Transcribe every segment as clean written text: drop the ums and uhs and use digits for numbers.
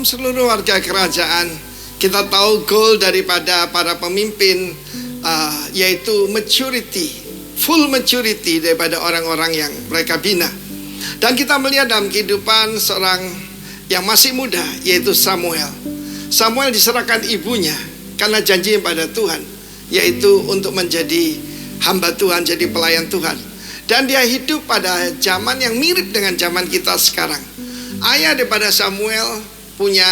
seluruh warga kerajaan. Kita tahu goal daripada para pemimpin yaitu maturity, full maturity daripada orang-orang yang mereka bina. Dan kita melihat dalam kehidupan seorang yang masih muda, yaitu Samuel. Samuel diserahkan ibunya karena janji pada Tuhan, yaitu untuk menjadi hamba Tuhan, jadi pelayan Tuhan. Dan dia hidup pada zaman yang mirip dengan zaman kita sekarang. Ayah daripada Samuel punya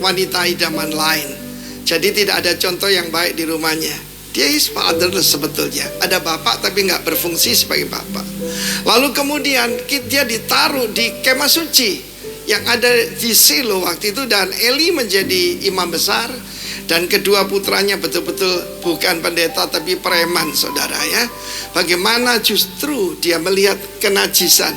wanita idaman lain, jadi tidak ada contoh yang baik di rumahnya. Dia is fatherless sebetulnya. Ada bapak tapi nggak berfungsi sebagai bapak. Lalu kemudian dia ditaruh di kemah suci yang ada di Silo waktu itu, dan Eli menjadi imam besar, dan kedua putranya betul-betul bukan pendeta tapi preman, saudara ya. Bagaimana justru dia melihat kenajisan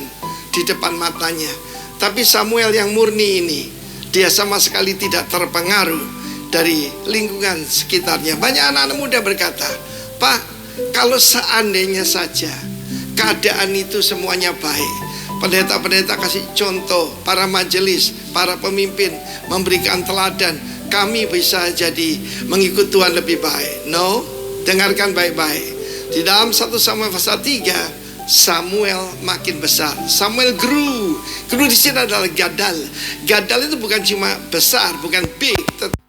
di depan matanya. Tapi Samuel yang murni ini, dia sama sekali tidak terpengaruh dari lingkungan sekitarnya. Banyak anak-anak muda berkata, "Pak, kalau seandainya saja keadaan itu semuanya baik, pendeta-pendeta kasih contoh, para majelis, para pemimpin memberikan teladan, kami bisa jadi mengikut Tuhan lebih baik." No, dengarkan baik-baik. Di dalam 1 Samuel pasal 3, Samuel makin besar. Samuel grew. Grew di sini adalah gadal. Gadal itu bukan cuma besar, bukan big, tetapi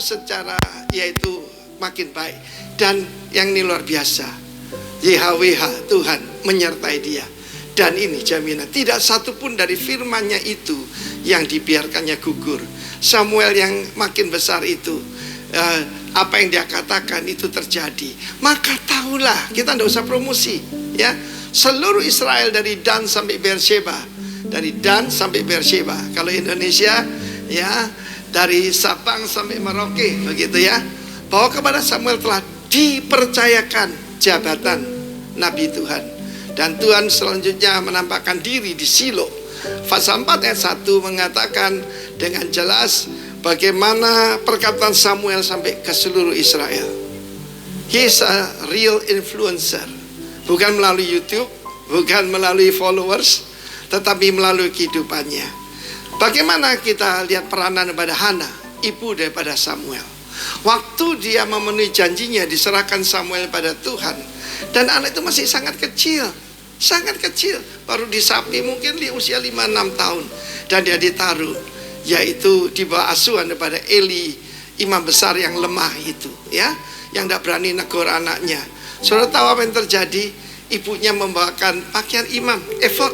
secara yaitu makin baik. Dan yang ini luar biasa, YHWH, Tuhan menyertai dia. Dan ini jaminan, tidak satu pun dari firman-Nya itu yang dibiarkannya gugur. Samuel yang makin besar itu, apa yang dia katakan itu terjadi. Maka tahulah, kita tidak usah promosi ya, seluruh Israel dari Dan sampai Beersheba, dari Dan sampai Beersheba. Kalau Indonesia ya, dari Sabang sampai Merauke, begitu ya, bahwa kepada Samuel telah dipercayakan jabatan Nabi Tuhan. Dan Tuhan selanjutnya menampakkan diri di Silo. Pasal 4 ayat 1 mengatakan dengan jelas bagaimana perkataan Samuel sampai ke seluruh Israel. He is a real influencer. Bukan melalui YouTube, bukan melalui followers, tetapi melalui kehidupannya. Bagaimana kita lihat peranan daripada Hana, ibu daripada Samuel. Waktu dia memenuhi janjinya, diserahkan Samuel pada Tuhan. Dan anak itu masih sangat kecil. Sangat kecil. Baru disapi mungkin di usia 5-6 tahun. Dan dia ditaruh, yaitu di bawah asuhan daripada Eli, imam besar yang lemah itu ya, yang tidak berani negur anaknya. Saudara tahu apa yang terjadi? Ibunya membawakan pakaian imam, efod,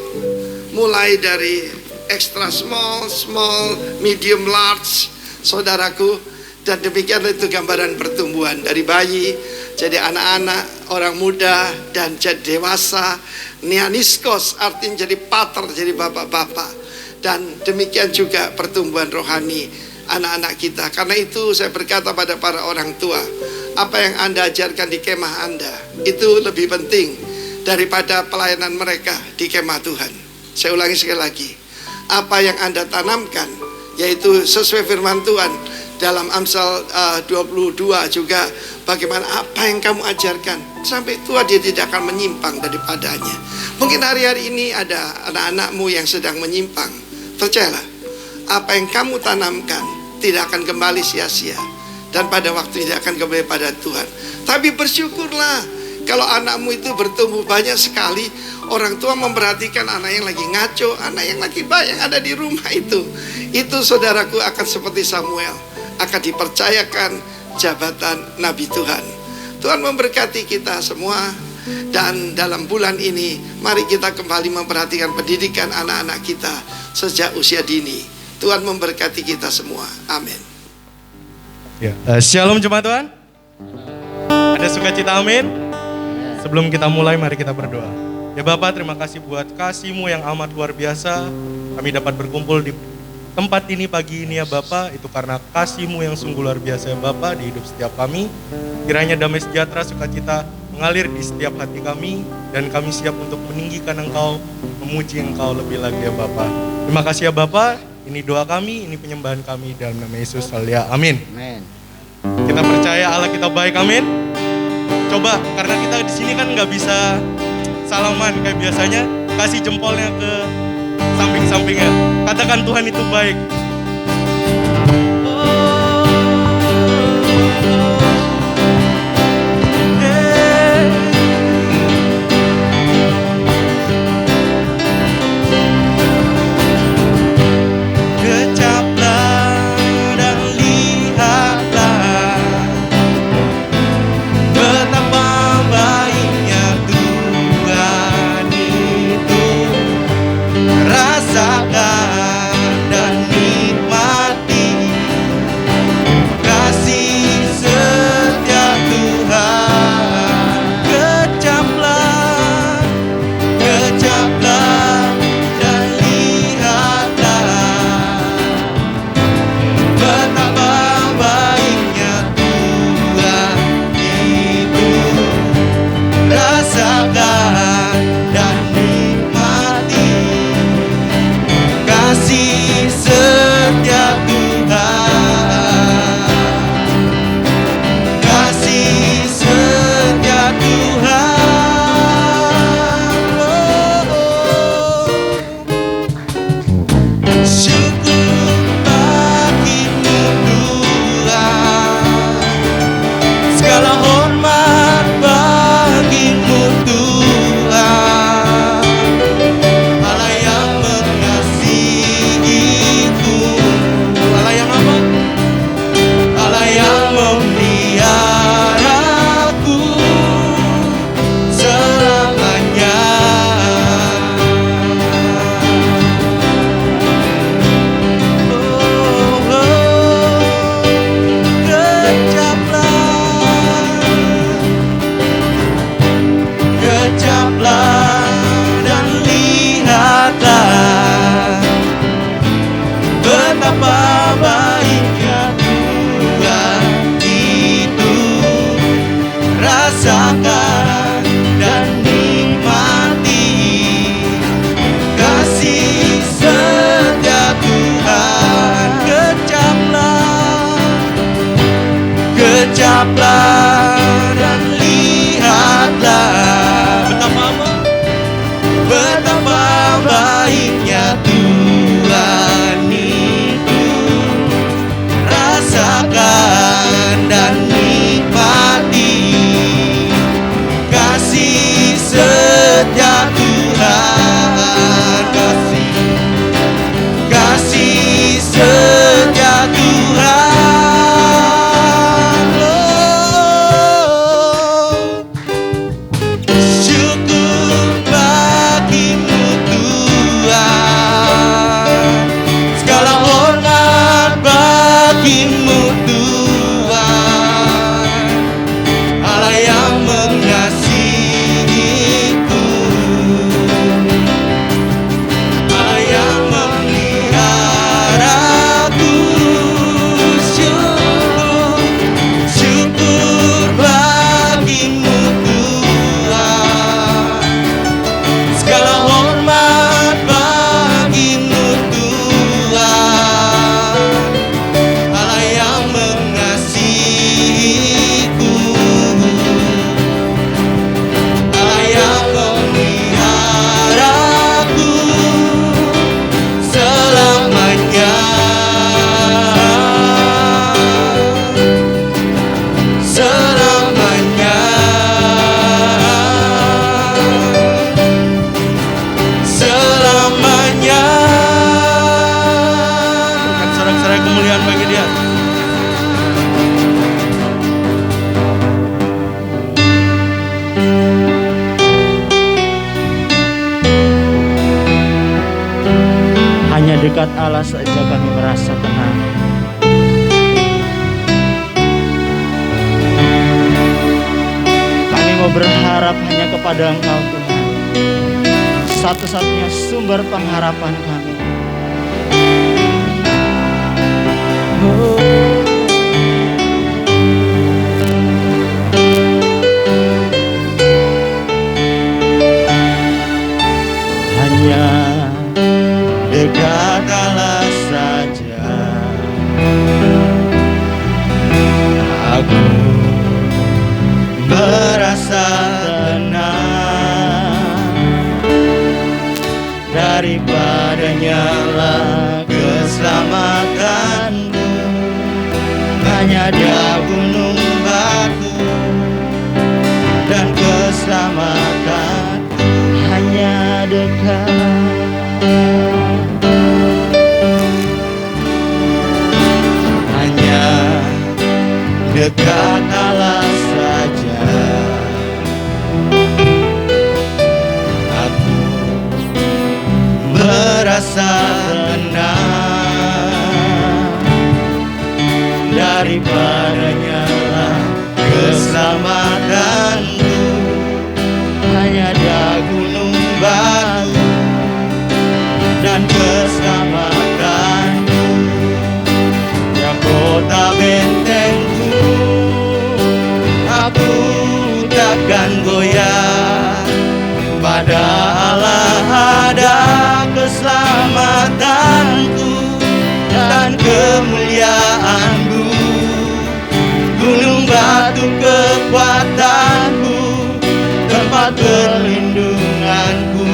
mulai dari extra small, small, medium, large, saudaraku. Dan demikianlah itu gambaran pertumbuhan dari bayi jadi anak-anak, orang muda, dan jadi dewasa. Neaniskos artinya jadi pater, jadi bapak-bapak. Dan demikian juga pertumbuhan rohani anak-anak kita. Karena itu saya berkata pada para orang tua, apa yang Anda ajarkan di kemah Anda itu lebih penting daripada pelayanan mereka di kemah Tuhan. Saya ulangi sekali lagi, apa yang Anda tanamkan, yaitu sesuai firman Tuhan dalam Amsal 22 juga, bagaimana apa yang kamu ajarkan sampai tua dia tidak akan menyimpang daripadanya. Mungkin hari-hari ini ada anak-anakmu yang sedang menyimpang. Percayalah, apa yang kamu tanamkan tidak akan kembali sia-sia, dan pada waktu tidak akan kembali pada Tuhan. Tapi bersyukurlah kalau anakmu itu bertumbuh banyak sekali, orang tua memperhatikan anak yang lagi ngaco, anak yang lagi baik yang ada di rumah itu. Itu saudaraku akan seperti Samuel, akan dipercayakan jabatan Nabi Tuhan. Tuhan memberkati kita semua. Dan dalam bulan ini, mari kita kembali memperhatikan pendidikan anak-anak kita sejak usia dini. Tuhan memberkati kita semua. Amin. Ya, shalom jemaat Tuhan. Ada sukacita, amin. Sebelum kita mulai, mari kita berdoa. Ya Bapak, terima kasih buat kasih-Mu yang amat luar biasa. Kami dapat berkumpul di tempat ini pagi ini ya Bapak. Itu karena kasih-Mu yang sungguh luar biasa ya Bapak di hidup setiap kami. Kiranya damai sejahtera, sukacita mengalir di setiap hati kami. Dan kami siap untuk meninggikan Engkau, memuji Engkau lebih lagi ya Bapak. Terima kasih ya Bapak. Ini doa kami, ini penyembahan kami dalam nama Yesus. Haleluya, amin. Amin. Kita percaya Allah kita baik, amin. Coba, karena kita di sini kan nggak bisa salaman kayak biasanya, kasih jempolnya ke samping-sampingnya. Katakan Tuhan itu baik. Kecaplah dan lihatlah betapa baiknya Tuhan itu. Rasakan dan nikmati kasih setia Tuhan, kasih setia Tuhan. Hanya dekat Allah saja kami merasa tenang. Kami mau berharap hanya kepada Engkau Tuhan, satu-satunya sumber pengharapan kami. Hanya dekat Allah saja aku merasa tenang, daripadanya lah hanya Dia gunung batu, dan keselamatan hanya dekat. Hanya dekat Allah saja aku merasa tenang, daripadanya lah keselamatanku. Hanya Dia gunung batu dan keselamatanku, Dia kota bentengku. Aku takkan goyah, pada Allah ada keselamatanku dan kemuliaanku. Gunung batu kekuatanku, tempat perlindunganku.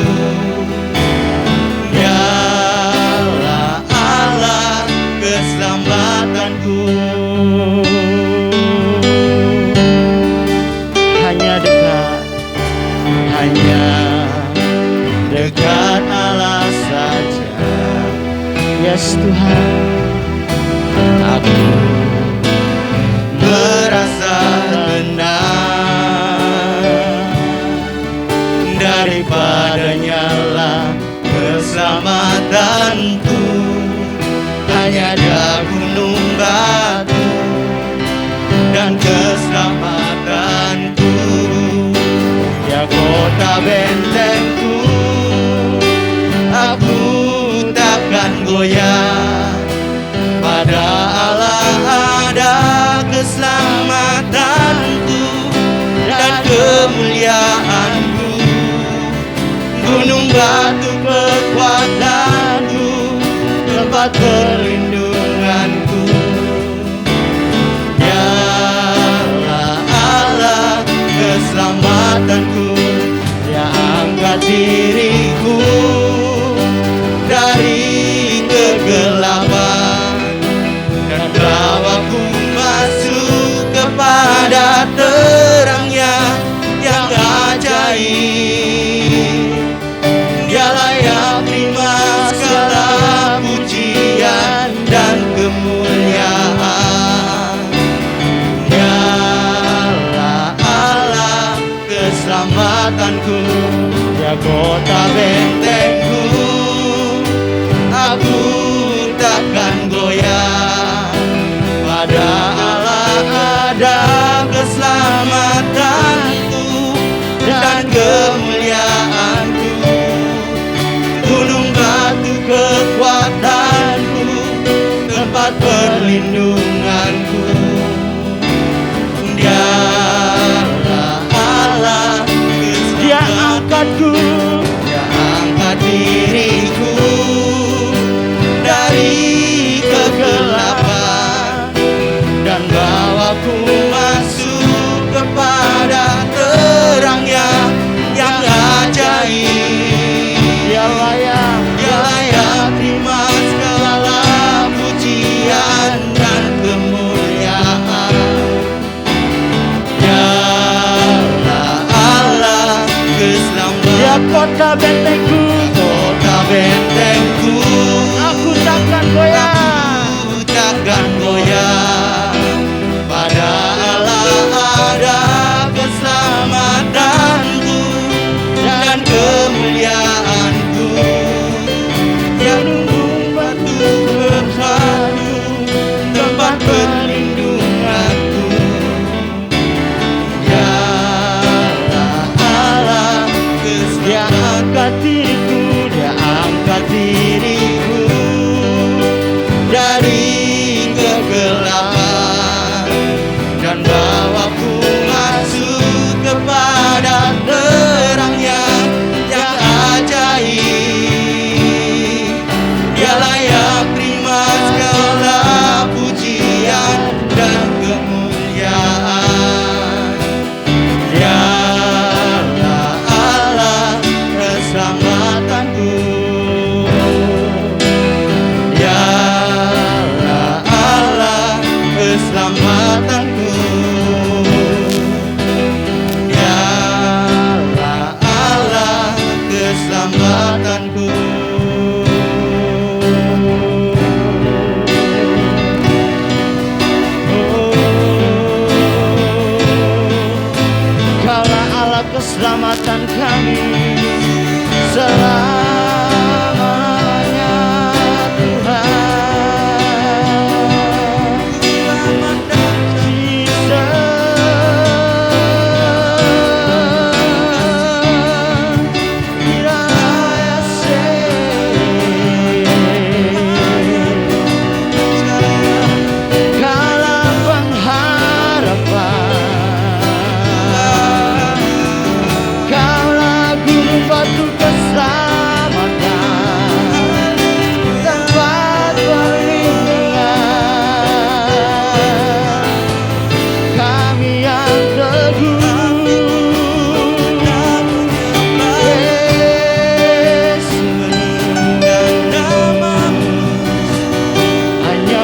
Dialah Allah keselamatanku. Hanya dekat Allah saja. Yes Tuhan, aku merasa tenang, daripadanya lah keselamatanku. Hanya Dia gunung batu dan keselamatanku, Dia kota bentengku. Aku takkan goyah, pada Allah ada keselamatanku dan kemuliaanku. Gunung batu kekuatanku, tempat perlindunganku. Dialah Allah keselamatanku. Dia angkat diriku dari kegelapan dan bawaku masuk kepada terang-Nya yang ajaib. Dia layak terima segala pujian dan kemuliaan. Dialah Allah keselamatanku, Dia kota bentengku. Aku takkan goyah, pada Allah ada keselamatanku dan kemuliaanku. Gunung batu kekuatanku, tempat perlindunganku. Dialah Allah keselamatanku. Dia angkatku, Dia angkat diriku dari kegelapan dan bawaku masuk kepada terang-Nya yang ajaib. Dia layak terima segala pujian dan kekuatanku, Dialah Allah keselamatanku. Kaulah Allah keselamatan kami selamanya,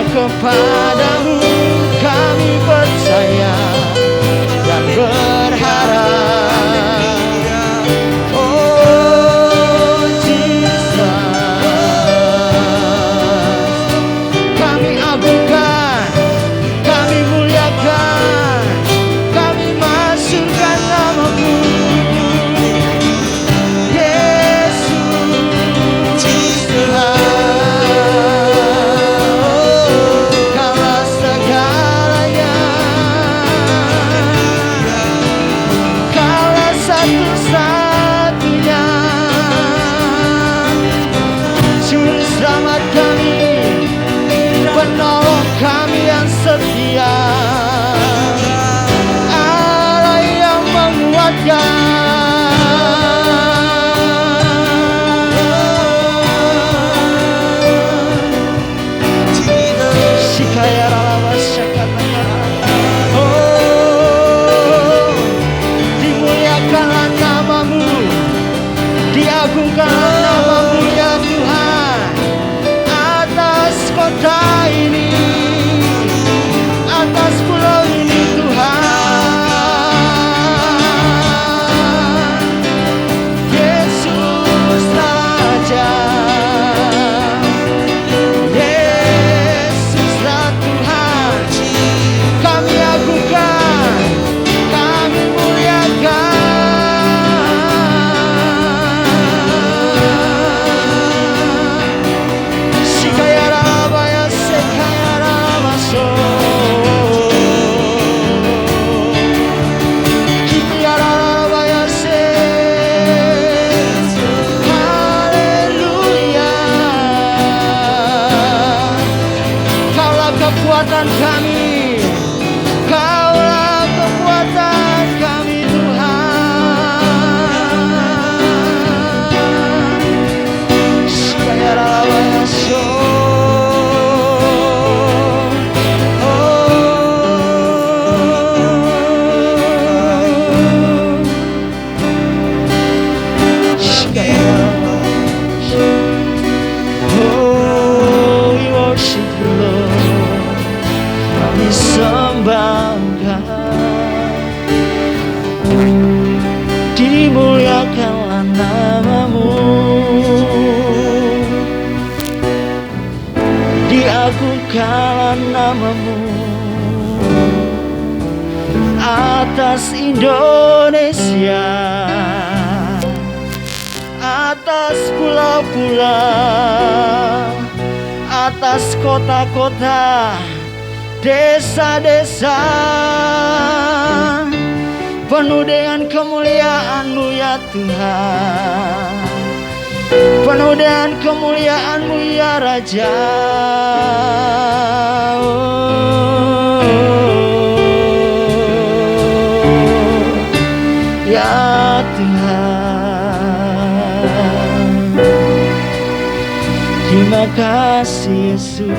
kepadamu kami percaya dan berharap. Oh Jesus, kami agungkan, kami muliakan, kami masukkan namamu, Yesus Tuhan. Kami yang setia, Allah yang menguatkan. Sikaya rama syakatanya, oh dimuliakanlah namamu, diagungkanlah namamu ya Tuhan atas kota ini, atas pulau ini Tuhan. Yesus Raja, Yesuslah Tuhan. Kami agungkan, kami muliakan. Sikaya rabaya sekaya ramaso, kekuatan kami, Kaulah kekuatan kami Tuhan. Sikaya rabaya so, sembahkan, dimuliakanlah namamu, diagungkanlah namamu atas Indonesia, atas pulau-pulau, atas kota-kota, desa-desa, penuh dengan kemuliaan-Mu ya Tuhan, penuh dengan kemuliaan-Mu ya Raja. Ya Tuhan, terima kasih Yesus.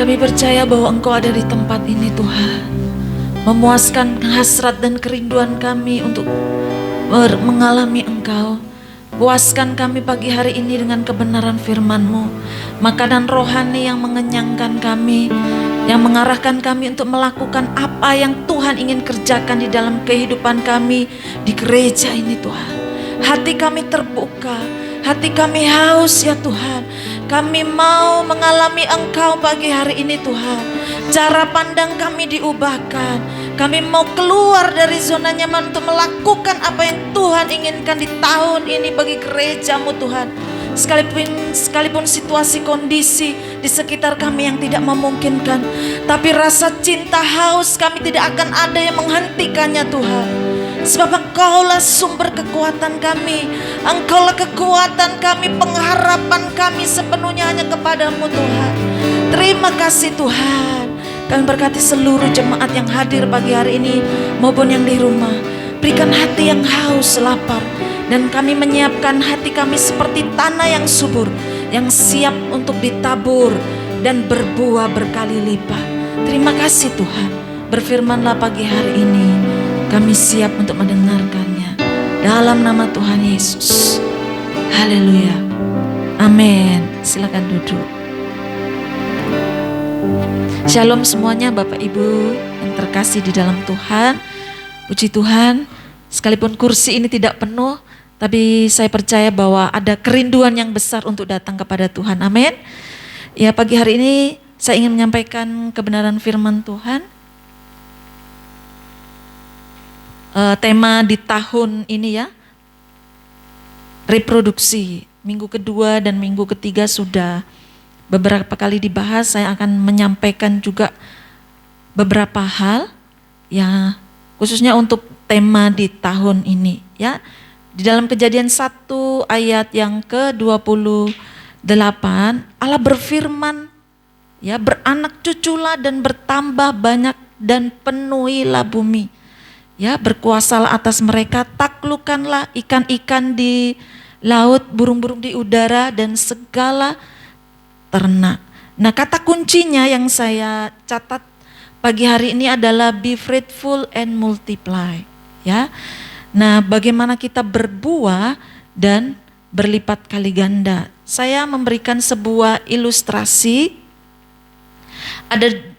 Kami percaya bahwa Engkau ada di tempat ini Tuhan, memuaskan hasrat dan kerinduan kami untuk mengalami Engkau. Puaskan kami pagi hari ini dengan kebenaran firman-Mu, makanan rohani yang mengenyangkan kami, yang mengarahkan kami untuk melakukan apa yang Tuhan ingin kerjakan di dalam kehidupan kami di gereja ini Tuhan. Hati kami terbuka, hati kami haus ya Tuhan. Kami mau mengalami Engkau pagi hari ini Tuhan. Cara pandang kami diubahkan. Kami mau keluar dari zona nyaman untuk melakukan apa yang Tuhan inginkan di tahun ini bagi gereja-Mu Tuhan. Sekalipun situasi kondisi di sekitar kami yang tidak memungkinkan, tapi rasa cinta haus kami tidak akan ada yang menghentikannya Tuhan. Sebab Engkaulah sumber kekuatan kami, Engkaulah kekuatan kami, pengharapan kami sepenuhnya hanya kepadamu Tuhan. Terima kasih Tuhan. Kami berkati seluruh jemaat yang hadir pagi hari ini maupun yang di rumah. Berikan hati yang haus, lapar, dan kami menyiapkan hati kami seperti tanah yang subur, yang siap untuk ditabur dan berbuah berkali lipat. Terima kasih Tuhan. Berfirmanlah pagi hari ini, kami siap untuk mendengarkannya. Dalam nama Tuhan Yesus. Haleluya. Amin. Silakan duduk. Shalom semuanya Bapak Ibu yang terkasih di dalam Tuhan. Puji Tuhan, sekalipun kursi ini tidak penuh, tapi saya percaya bahwa ada kerinduan yang besar untuk datang kepada Tuhan. Amin. Ya, pagi hari ini saya ingin menyampaikan kebenaran firman Tuhan. Tema di tahun ini ya, reproduksi. Minggu kedua dan minggu ketiga sudah beberapa kali dibahas. Saya akan menyampaikan juga beberapa hal ya, khususnya untuk tema di tahun ini ya. Di dalam Kejadian 1 ayat yang ke-28, Allah berfirman ya, beranak cuculah dan bertambah banyak dan penuhilah bumi. Ya, berkuasalah atas mereka, taklukkanlah ikan-ikan di laut, burung-burung di udara dan segala ternak. Nah, kata kuncinya yang saya catat pagi hari ini adalah be fruitful and multiply. Ya, nah bagaimana kita berbuah dan berlipat kali ganda. Saya memberikan sebuah ilustrasi.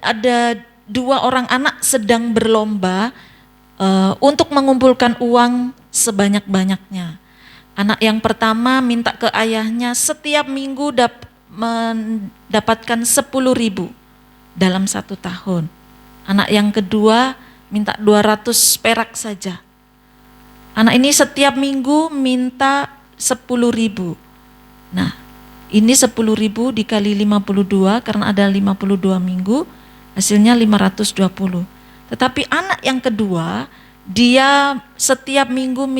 Ada dua orang anak sedang berlomba untuk mengumpulkan uang sebanyak-banyaknya. Anak yang pertama minta ke ayahnya setiap minggu mendapatkan 10.000 dalam 1 tahun. Anak yang kedua minta 200 perak saja. Anak ini setiap minggu minta 10.000. Nah, ini 10.000 dikali 52 karena ada 52 minggu, hasilnya 520. Tetapi anak yang kedua, dia setiap minggu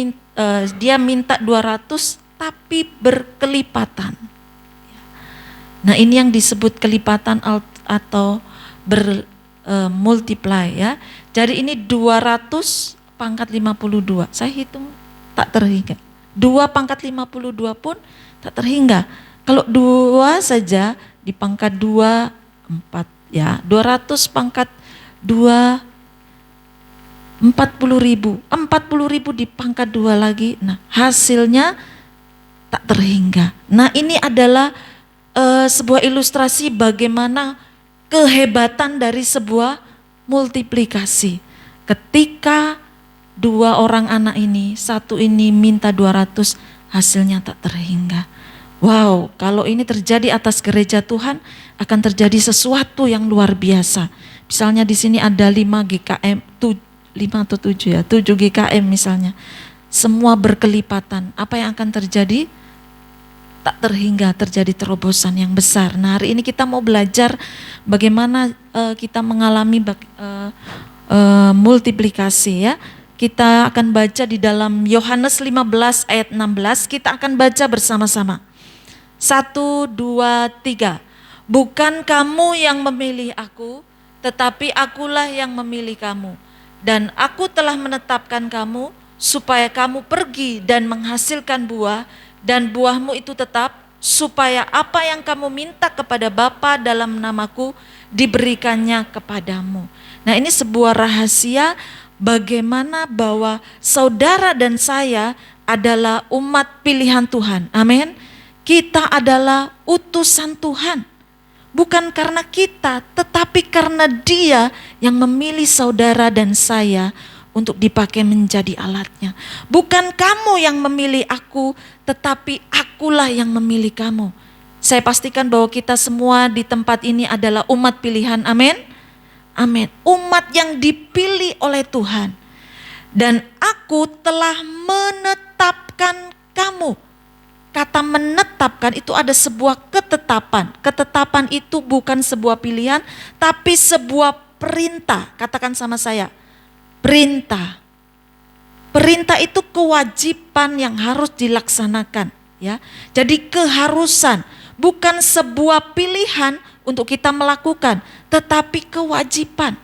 dia minta 200 tapi berkelipatan. Nah, ini yang disebut kelipatan atau multiply ya. Jadi ini 200 pangkat 52. Saya hitung tak terhingga. 2 pangkat 52 pun tak terhingga. Kalau 2 saja di pangkat 2 4 ya. 200 pangkat 2 40.000 di pangkat 2 lagi. Nah, hasilnya tak terhingga. Nah, ini adalah sebuah ilustrasi bagaimana kehebatan dari sebuah multiplikasi. Ketika 2 orang anak ini, satu ini minta 200, hasilnya tak terhingga. Wow, kalau ini terjadi atas gereja Tuhan, akan terjadi sesuatu yang luar biasa. Misalnya di sini ada 5 GKM, 5 atau 7 ya, 7 GKM misalnya. Semua berkelipatan. Apa yang akan terjadi? Tak terhingga, terjadi terobosan yang besar. Nah, hari ini kita mau belajar bagaimana kita mengalami multiplikasi ya. Kita akan baca di dalam Yohanes 15 ayat 16, kita akan baca bersama-sama. 1, 2, 3. Bukan kamu yang memilih aku, tetapi akulah yang memilih kamu. Dan aku telah menetapkan kamu supaya kamu pergi dan menghasilkan buah, dan buahmu itu tetap supaya apa yang kamu minta kepada Bapa dalam namaku diberikannya kepadamu. Nah, ini sebuah rahasia bagaimana bahwa saudara dan saya adalah umat pilihan Tuhan. Amin. Kita adalah utusan Tuhan. Bukan karena kita, tetapi karena Dia yang memilih saudara dan saya untuk dipakai menjadi alatnya. Bukan kamu yang memilih aku, tetapi akulah yang memilih kamu. Saya pastikan bahwa kita semua di tempat ini adalah umat pilihan. Amin. Amin. Umat yang dipilih oleh Tuhan. Dan aku telah menetapkan kamu. Kata menetapkan itu ada sebuah ketetapan. Ketetapan itu bukan sebuah pilihan, tapi sebuah perintah. Katakan sama saya, perintah. Perintah itu kewajiban yang harus dilaksanakan. Ya, jadi keharusan, bukan sebuah pilihan untuk kita melakukan, tetapi kewajiban.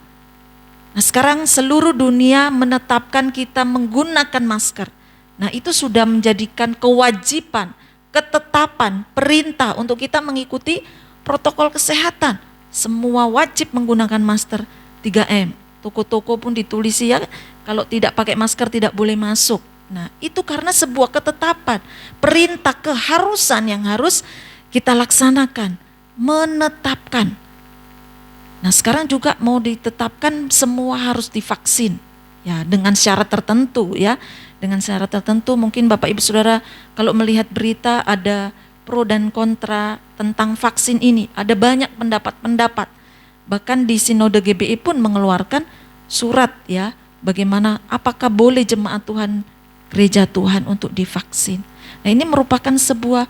Nah, sekarang seluruh dunia menetapkan kita menggunakan masker. Nah, itu sudah menjadikan kewajiban, ketetapan, perintah untuk kita mengikuti protokol kesehatan. Semua wajib menggunakan masker 3M. Toko-toko pun ditulis ya, kalau tidak pakai masker tidak boleh masuk. Nah, itu karena sebuah ketetapan, perintah, keharusan yang harus kita laksanakan, menetapkan. Nah, sekarang juga mau ditetapkan semua harus divaksin. Ya, dengan syarat tertentu ya. Dengan syarat tertentu, mungkin Bapak Ibu Saudara kalau melihat berita ada pro dan kontra tentang vaksin ini. Ada banyak pendapat-pendapat. Bahkan di Sinode GBI pun mengeluarkan surat ya, bagaimana apakah boleh jemaat Tuhan, gereja Tuhan untuk divaksin. Nah, ini merupakan sebuah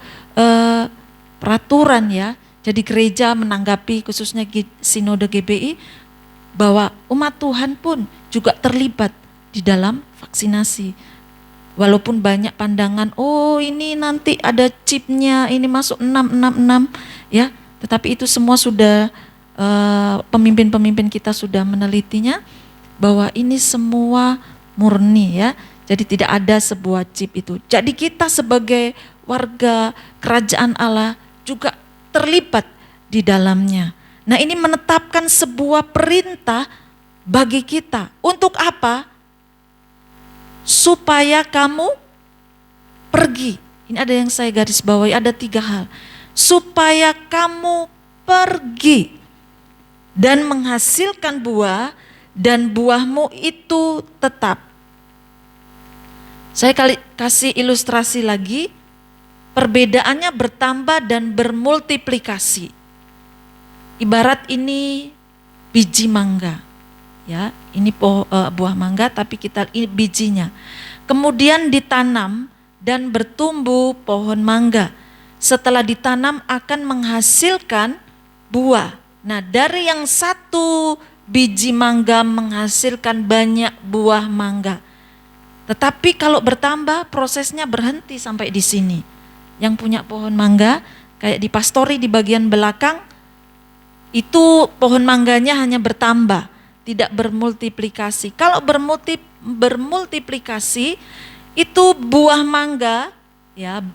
peraturan ya. Jadi gereja menanggapi khususnya Sinode GBI bahwa umat Tuhan pun juga terlibat di dalam vaksinasi. Walaupun banyak pandangan, oh ini nanti ada chipnya, ini masuk 666 ya, tetapi itu semua sudah pemimpin-pemimpin kita sudah menelitinya bahwa ini semua murni ya. Jadi tidak ada sebuah chip itu. Jadi kita sebagai warga kerajaan Allah juga terlibat di dalamnya. Nah, ini menetapkan sebuah perintah bagi kita. Untuk apa? Supaya kamu pergi. Ini ada yang saya garis bawahi, ada 3 hal. Supaya kamu pergi dan menghasilkan buah, dan buahmu itu tetap. Saya kasih ilustrasi lagi. Perbedaannya bertambah dan bermultiplikasi. Ibarat ini biji mangga. Ya, ini buah mangga tapi ini bijinya. Kemudian ditanam dan bertumbuh pohon mangga. Setelah ditanam akan menghasilkan buah. Nah, dari yang satu biji mangga menghasilkan banyak buah mangga. Tetapi kalau bertambah prosesnya berhenti sampai di sini. Yang punya pohon mangga kayak di pastori di bagian belakang itu pohon mangganya hanya bertambah, tidak bermultiplikasi. Kalau bermultiplikasi itu buah mangga ya,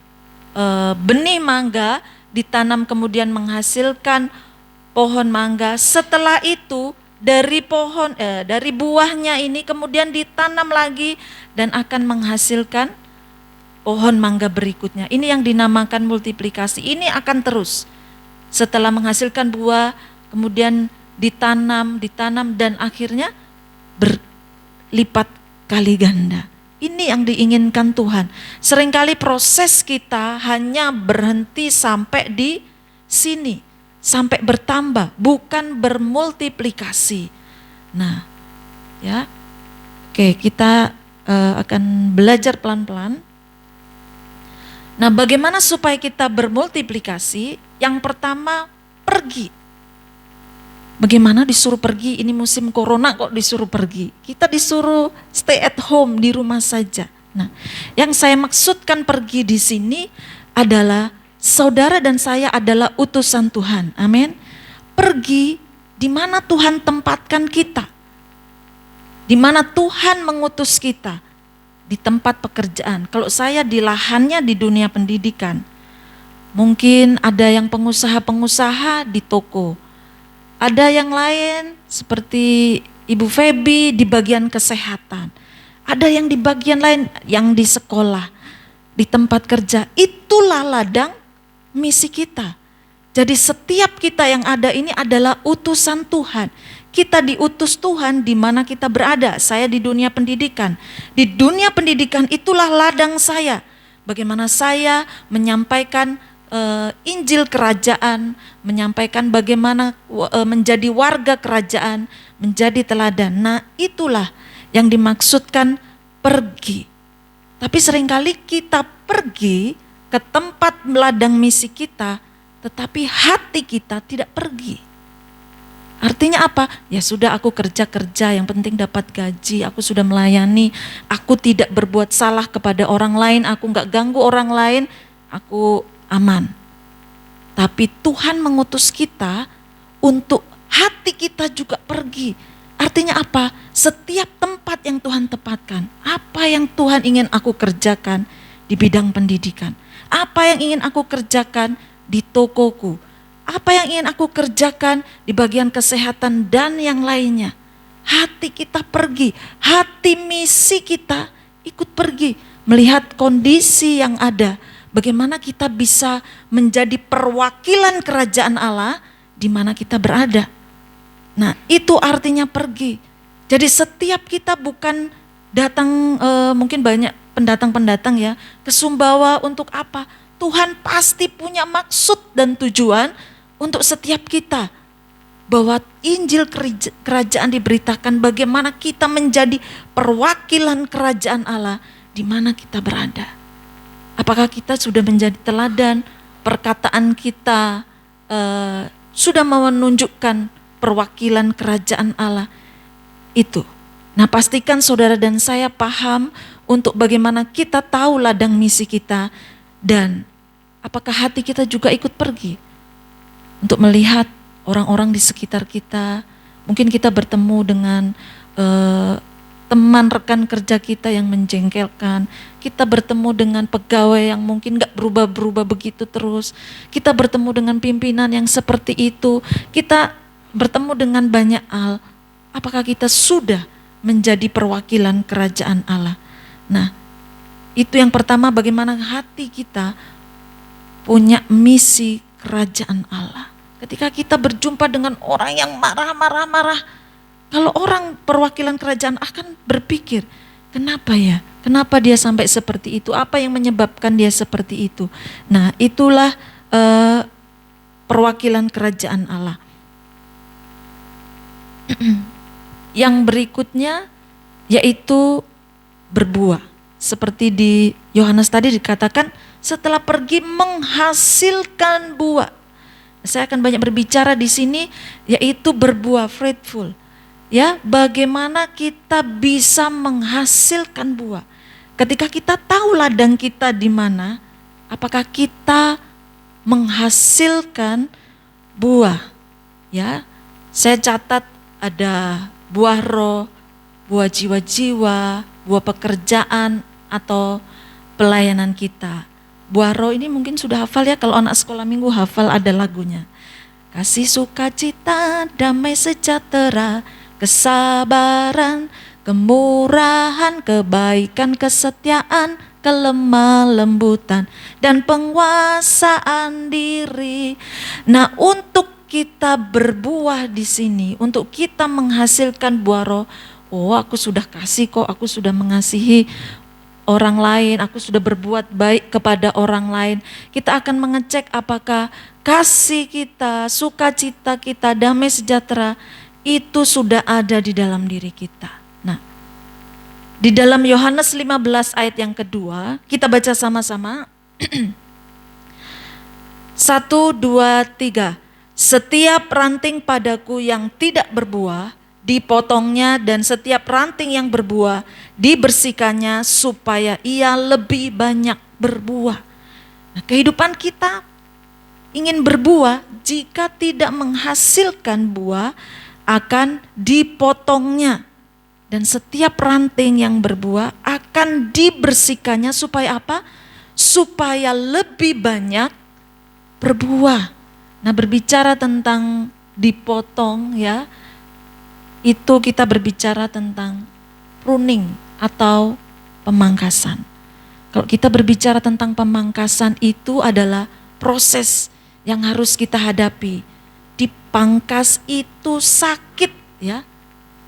benih mangga ditanam kemudian menghasilkan pohon mangga. Setelah itu dari buahnya ini kemudian ditanam lagi dan akan menghasilkan pohon mangga berikutnya. Ini yang dinamakan multiplikasi. Ini akan terus. Setelah menghasilkan buah, kemudian ditanam dan akhirnya berlipat kali ganda. Ini yang diinginkan Tuhan. Seringkali proses kita hanya berhenti sampai di sini, sampai bertambah, bukan bermultiplikasi. Nah, ya, oke, kita akan belajar pelan-pelan. Nah, bagaimana supaya kita bermultiplikasi? Yang pertama, pergi. Bagaimana disuruh pergi? Ini musim corona kok disuruh pergi? Kita disuruh stay at home, di rumah saja. Nah, yang saya maksudkan pergi di sini adalah saudara dan saya adalah utusan Tuhan. Amin. Pergi di mana Tuhan tempatkan kita. Di mana Tuhan mengutus kita. Di tempat pekerjaan. Kalau saya di lahannya di dunia pendidikan, Mungkin ada yang pengusaha-pengusaha di toko. Ada yang lain seperti Ibu Feby di bagian kesehatan. Ada yang di bagian lain yang di sekolah, di tempat kerja. Itulah ladang misi kita. Jadi setiap kita yang ada ini adalah utusan Tuhan. Kita diutus Tuhan di mana kita berada. Saya di dunia pendidikan. Di dunia pendidikan itulah ladang saya. Bagaimana saya menyampaikan Injil kerajaan, menyampaikan bagaimana menjadi warga kerajaan, menjadi teladan. Nah, itulah yang dimaksudkan pergi. Tapi seringkali kita pergi ke tempat ladang misi kita, tetapi hati kita tidak pergi. Artinya apa? Ya sudah, aku kerja-kerja, yang penting dapat gaji, aku sudah melayani, aku tidak berbuat salah kepada orang lain, aku gak ganggu orang lain, aku aman. Tapi Tuhan mengutus kita untuk hati kita juga pergi. Artinya apa? Setiap tempat yang Tuhan tempatkan, apa yang Tuhan ingin aku kerjakan di bidang pendidikan, apa yang ingin aku kerjakan di tokoku, apa yang ingin aku kerjakan di bagian kesehatan dan yang lainnya. Hati kita pergi, hati misi kita ikut pergi, melihat kondisi yang ada, bagaimana kita bisa menjadi perwakilan kerajaan Allah di mana kita berada. Nah, itu artinya pergi. Jadi setiap kita bukan datang, mungkin banyak pendatang-pendatang ya, ke Sumbawa untuk apa? Tuhan pasti punya maksud dan tujuan untuk setiap kita. Bahwa Injil kerajaan diberitakan bagaimana kita menjadi perwakilan kerajaan Allah di mana kita berada. Apakah kita sudah menjadi teladan, perkataan kita sudah menunjukkan perwakilan kerajaan Allah itu. Nah, pastikan saudara dan saya paham untuk bagaimana kita tahu ladang misi kita. Dan apakah hati kita juga ikut pergi untuk melihat orang-orang di sekitar kita. Mungkin kita bertemu dengan teman rekan kerja kita yang menjengkelkan. Kita bertemu dengan pegawai yang mungkin gak berubah-berubah begitu terus. Kita bertemu dengan pimpinan yang seperti itu. Kita bertemu dengan banyak hal. Apakah kita sudah menjadi perwakilan kerajaan Allah? Nah, itu yang pertama, bagaimana hati kita punya misi kerajaan Allah. Ketika kita berjumpa dengan orang yang marah, kalau orang perwakilan kerajaan akan berpikir, kenapa ya? Kenapa dia sampai seperti itu? Apa yang menyebabkan dia seperti itu? Nah, itulah perwakilan kerajaan Allah. Yang berikutnya yaitu berbuah. Seperti di Yohanes tadi dikatakan setelah pergi menghasilkan buah. Saya akan banyak berbicara di sini yaitu berbuah, fruitful. Ya, bagaimana kita bisa menghasilkan buah. Ketika kita tahu ladang kita di mana, apakah kita menghasilkan buah? Ya, saya catat ada buah roh, buah jiwa-jiwa, buah pekerjaan atau pelayanan kita. Buah roh ini mungkin sudah hafal ya, kalau anak sekolah minggu hafal ada lagunya. Kasih, sukacita, damai sejahtera, kesabaran, kemurahan, kebaikan, kesetiaan, kelemah lembutan, dan penguasaan diri. Nah, untuk kita berbuah di sini, untuk kita menghasilkan buah roh, oh aku sudah kasih kok, aku sudah mengasihi orang lain, aku sudah berbuat baik kepada orang lain. Kita akan mengecek apakah kasih kita, sukacita kita, damai sejahtera itu sudah ada di dalam diri kita. Nah, di dalam Yohanes 15 ayat yang kedua, kita baca sama-sama. 1, 2, 3. Setiap ranting padaku yang tidak berbuah, dipotongnya, dan setiap ranting yang berbuah, dibersihkannya supaya ia lebih banyak berbuah. Nah, kehidupan kita ingin berbuah, jika tidak menghasilkan buah, akan dipotongnya. Dan setiap ranting yang berbuah akan dibersihkannya supaya apa? Supaya lebih banyak berbuah. Nah, berbicara tentang dipotong ya, itu kita berbicara tentang pruning atau pemangkasan. Kalau kita berbicara tentang pemangkasan, itu adalah proses yang harus kita hadapi. Dipangkas itu sakit ya,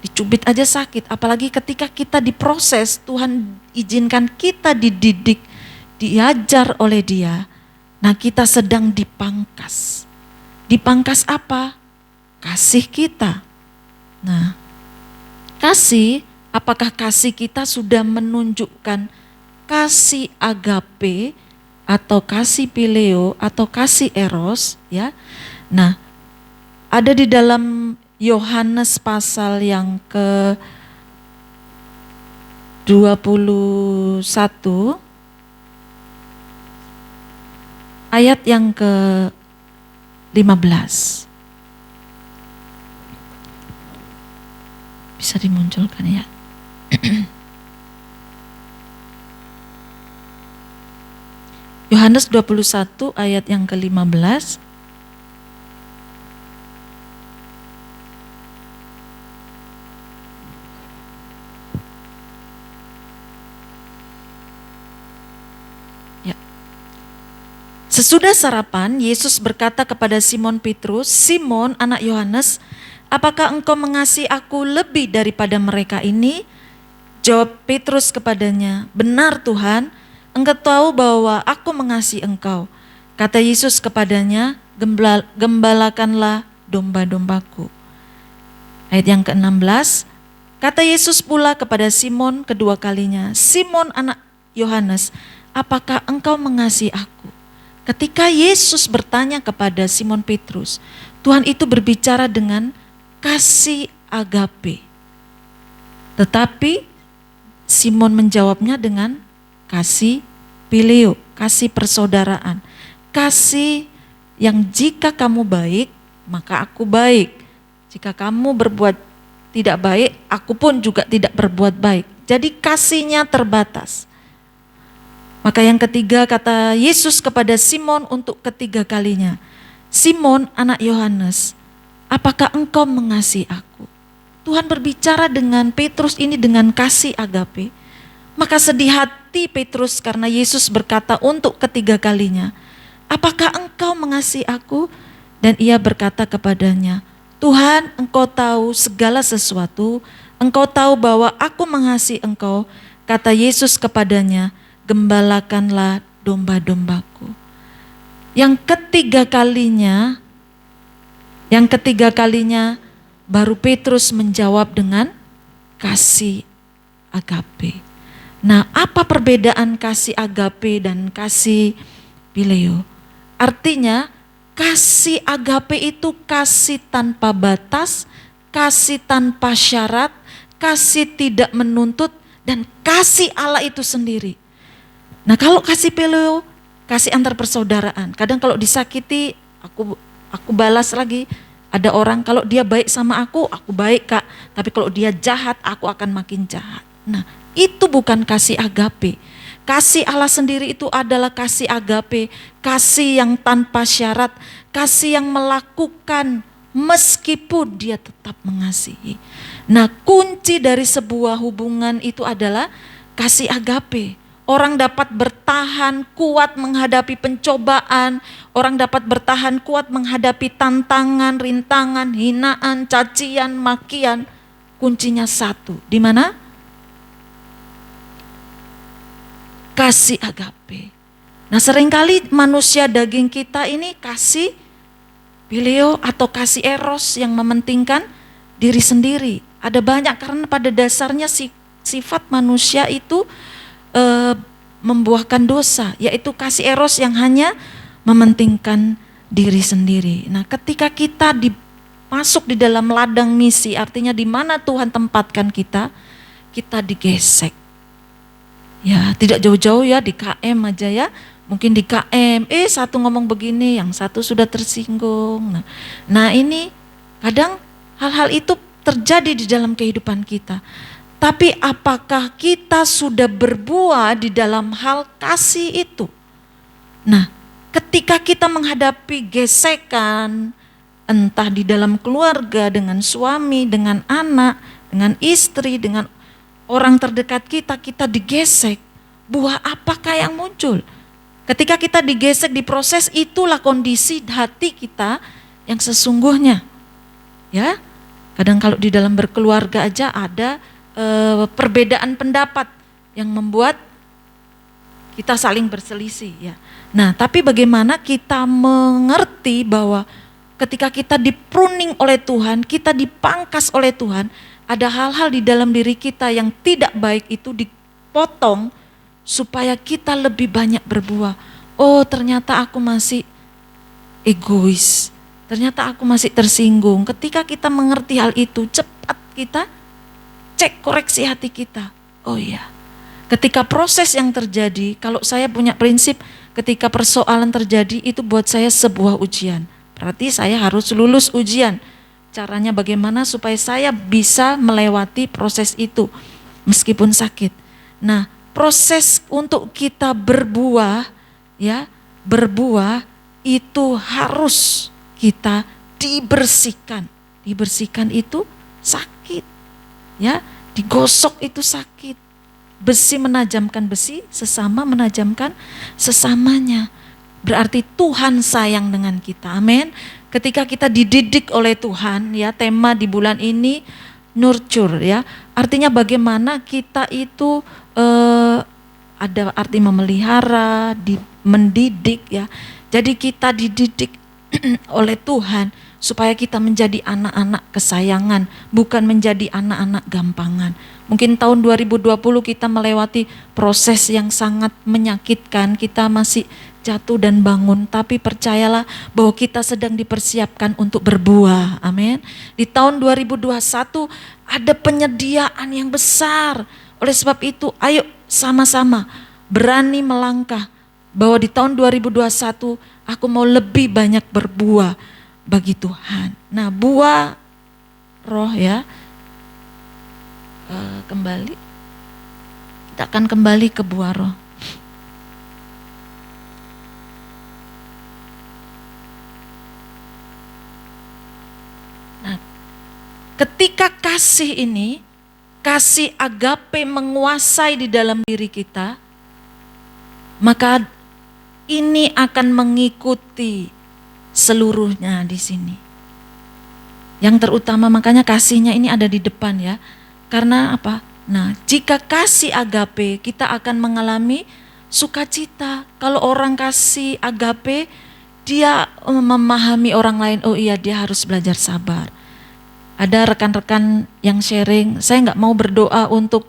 dicubit aja sakit. Apalagi ketika kita diproses, Tuhan izinkan kita dididik, diajar oleh Dia. Nah, kita sedang dipangkas. Dipangkas apa? Kasih kita. Nah, kasih, apakah kasih kita sudah menunjukkan kasih agape atau kasih phileo atau kasih eros ya. Nah, ada di dalam Yohanes pasal yang ke 21 ayat yang ke 15. Bisa dimunculkan ya. Yohanes 21 ayat yang ke-15. Ya. Sesudah sarapan, Yesus berkata kepada Simon Petrus, "Simon, anak Yohanes, apakah engkau mengasihi aku lebih daripada mereka ini?" Jawab Petrus kepadanya, "Benar Tuhan, Engkau tahu bahwa aku mengasihi engkau." Kata Yesus kepadanya, "Gembalakanlah domba-dombaku." Ayat yang ke-16, kata Yesus pula kepada Simon kedua kalinya, "Simon anak Yohanes, apakah engkau mengasihi aku?" Ketika Yesus bertanya kepada Simon Petrus, Tuhan itu berbicara dengan kasih agape. Tetapi Simon menjawabnya dengan kasih phileo, kasih persaudaraan. Kasih yang jika kamu baik, maka aku baik. Jika kamu berbuat tidak baik, aku pun juga tidak berbuat baik. Jadi kasihnya terbatas. Maka yang ketiga kata Yesus kepada Simon untuk ketiga kalinya, "Simon anak Yohanes, apakah engkau mengasihi aku?" Tuhan berbicara dengan Petrus ini dengan kasih agape. Maka sedih hati Petrus karena Yesus berkata untuk ketiga kalinya, "Apakah engkau mengasihi aku?" Dan ia berkata kepadanya, "Tuhan, engkau tahu segala sesuatu, engkau tahu bahwa aku mengasihi engkau." Kata Yesus kepadanya, "Gembalakanlah domba-dombaku." Yang ketiga kalinya baru Petrus menjawab dengan kasih agape. Nah, apa perbedaan kasih agape dan kasih phileo? Artinya, kasih agape itu kasih tanpa batas, kasih tanpa syarat, kasih tidak menuntut, dan kasih Allah itu sendiri. Nah, kalau kasih phileo, kasih antar persaudaraan. Kadang kalau disakiti, aku balas lagi. Ada orang kalau dia baik sama aku baik Kak. Tapi kalau dia jahat, aku akan makin jahat. Nah, itu bukan kasih agape. Kasih Allah sendiri itu adalah kasih agape, kasih yang tanpa syarat, kasih yang melakukan meskipun dia tetap mengasihi. Nah, kunci dari sebuah hubungan itu adalah kasih agape. Orang dapat bertahan kuat menghadapi pencobaan, orang dapat bertahan kuat menghadapi tantangan, rintangan, hinaan, cacian, makian. Kuncinya satu, di mana? Kasih agape. Nah, seringkali manusia daging kita ini kasih phileo atau kasih eros yang mementingkan diri sendiri. Ada banyak karena pada dasarnya sifat manusia itu membuahkan dosa, yaitu kasih eros yang hanya mementingkan diri sendiri. Nah, ketika kita masuk di dalam ladang misi, artinya di mana Tuhan tempatkan kita digesek. Ya, tidak jauh-jauh ya, di KM aja ya. Mungkin di KM, satu ngomong begini, yang satu sudah tersinggung. Nah, ini kadang hal-hal itu terjadi di dalam kehidupan kita. Tapi apakah kita sudah berbuah di dalam hal kasih itu? Nah, ketika kita menghadapi gesekan, entah di dalam keluarga, dengan suami, dengan anak, dengan istri, dengan orang terdekat kita, kita digesek. Buah apakah yang muncul? Ketika kita digesek, diproses, itulah kondisi hati kita yang sesungguhnya. Ya, kadang kalau di dalam berkeluarga aja ada perbedaan pendapat yang membuat kita saling berselisih. Ya. Nah, tapi bagaimana kita mengerti bahwa ketika kita dipruning oleh Tuhan, kita dipangkas oleh Tuhan, ada hal-hal di dalam diri kita yang tidak baik itu dipotong supaya kita lebih banyak berbuah. Oh, ternyata aku masih egois. Ternyata aku masih tersinggung. Ketika kita mengerti hal itu, cepat kita cek koreksi hati kita. Oh iya. Ketika proses yang terjadi, kalau saya punya prinsip, ketika persoalan terjadi itu buat saya sebuah ujian. Berarti saya harus lulus ujian. Caranya bagaimana supaya saya bisa melewati proses itu meskipun sakit. Nah, proses untuk kita berbuah, ya, berbuah itu harus kita dibersihkan. Dibersihkan itu sakit. Ya, digosok itu sakit. Besi menajamkan besi, sesama menajamkan sesamanya. Berarti Tuhan sayang dengan kita, amin. Ketika kita dididik oleh Tuhan, ya, tema di bulan ini nurture, ya, artinya bagaimana kita itu ada arti memelihara, mendidik, ya. Jadi kita dididik oleh Tuhan supaya kita menjadi anak-anak kesayangan, bukan menjadi anak-anak gampangan. Mungkin tahun 2020 kita melewati proses yang sangat menyakitkan, kita masih jatuh dan bangun, tapi percayalah bahwa kita sedang dipersiapkan untuk berbuah, amin. Di tahun 2021 ada penyediaan yang besar. Oleh sebab itu, ayo sama-sama berani melangkah bahwa di tahun 2021 aku mau lebih banyak berbuah bagi Tuhan. Nah, buah roh, ya, kembali, kita akan kembali ke buah roh. Nah, ketika kasih ini, kasih agape menguasai di dalam diri kita, maka ini akan mengikuti seluruhnya di sini. Yang terutama makanya kasihnya ini ada di depan, ya. Karena apa? Nah, jika kasih agape, kita akan mengalami sukacita. Kalau orang kasih agape, dia memahami orang lain, oh iya dia harus belajar sabar. Ada rekan-rekan yang sharing, saya nggak mau berdoa untuk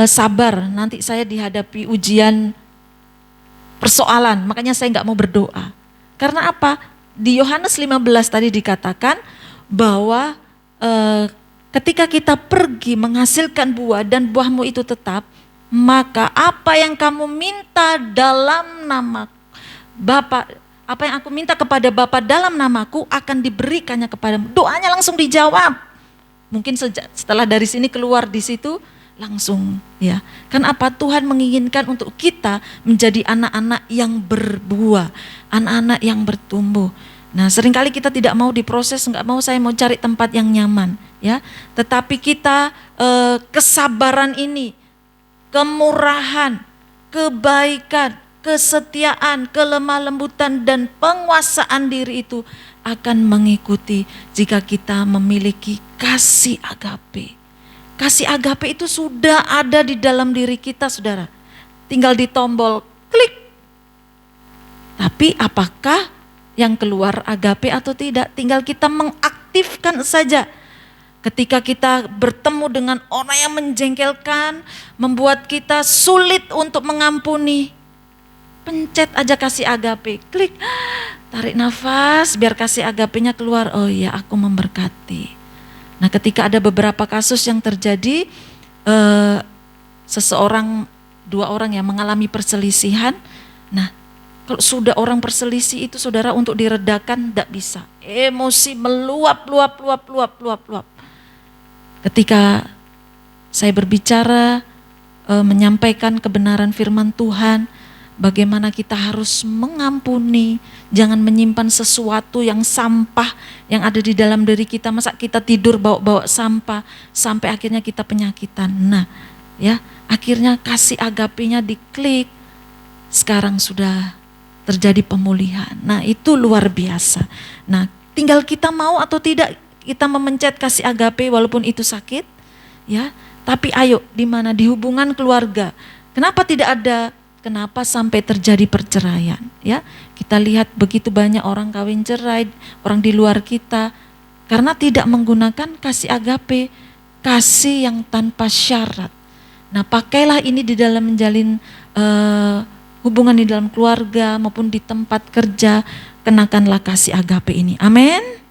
sabar, nanti saya dihadapi ujian persoalan, makanya saya nggak mau berdoa. Karena apa? Di Yohanes 15 tadi dikatakan bahwa ketika kita pergi menghasilkan buah dan buahmu itu tetap, maka apa yang kamu minta dalam nama Bapa, apa yang aku minta kepada Bapa dalam namaku akan diberikannya kepadamu. Doanya langsung dijawab. Mungkin setelah dari sini keluar di situ langsung, ya. Kan apa? Tuhan menginginkan untuk kita menjadi anak-anak yang berbuah, anak-anak yang bertumbuh. Nah, seringkali kita tidak mau diproses, nggak mau, saya mau cari tempat yang nyaman, ya. Tetapi kita kesabaran ini, kemurahan, kebaikan, kesetiaan, kelemah lembutan dan penguasaan diri itu akan mengikuti jika kita memiliki kasih agape. Kasih agape itu sudah ada di dalam diri kita, saudara. Tinggal di tombol klik. Tapi apakah yang keluar agape atau tidak? Tinggal kita mengaktifkan saja. Ketika kita bertemu dengan orang yang menjengkelkan, membuat kita sulit untuk mengampuni, pencet aja kasih agape, klik, tarik nafas biar kasih agapenya keluar. Oh iya, aku memberkati. Nah, ketika ada beberapa kasus yang terjadi, seseorang, dua orang yang mengalami perselisihan. Nah, kalau sudah orang perselisih itu, saudara, untuk diredakan tidak bisa. Emosi meluap. Ketika saya berbicara, menyampaikan kebenaran firman Tuhan, bagaimana kita harus mengampuni, jangan menyimpan sesuatu yang sampah yang ada di dalam diri kita. Masa kita tidur bawa-bawa sampah sampai akhirnya kita penyakitan. Nah, ya, akhirnya kasih agapenya diklik. Sekarang sudah terjadi pemulihan. Nah, itu luar biasa. Nah, tinggal kita mau atau tidak kita memencet kasih agape walaupun itu sakit, ya. Tapi ayo, di mana? Di hubungan keluarga. Kenapa tidak ada? Kenapa sampai terjadi perceraian? Ya, kita lihat begitu banyak orang kawin cerai, orang di luar kita, karena tidak menggunakan kasih agape, kasih yang tanpa syarat. Nah, pakailah ini di dalam menjalin hubungan di dalam keluarga maupun di tempat kerja, kenakanlah kasih agape ini. Amin.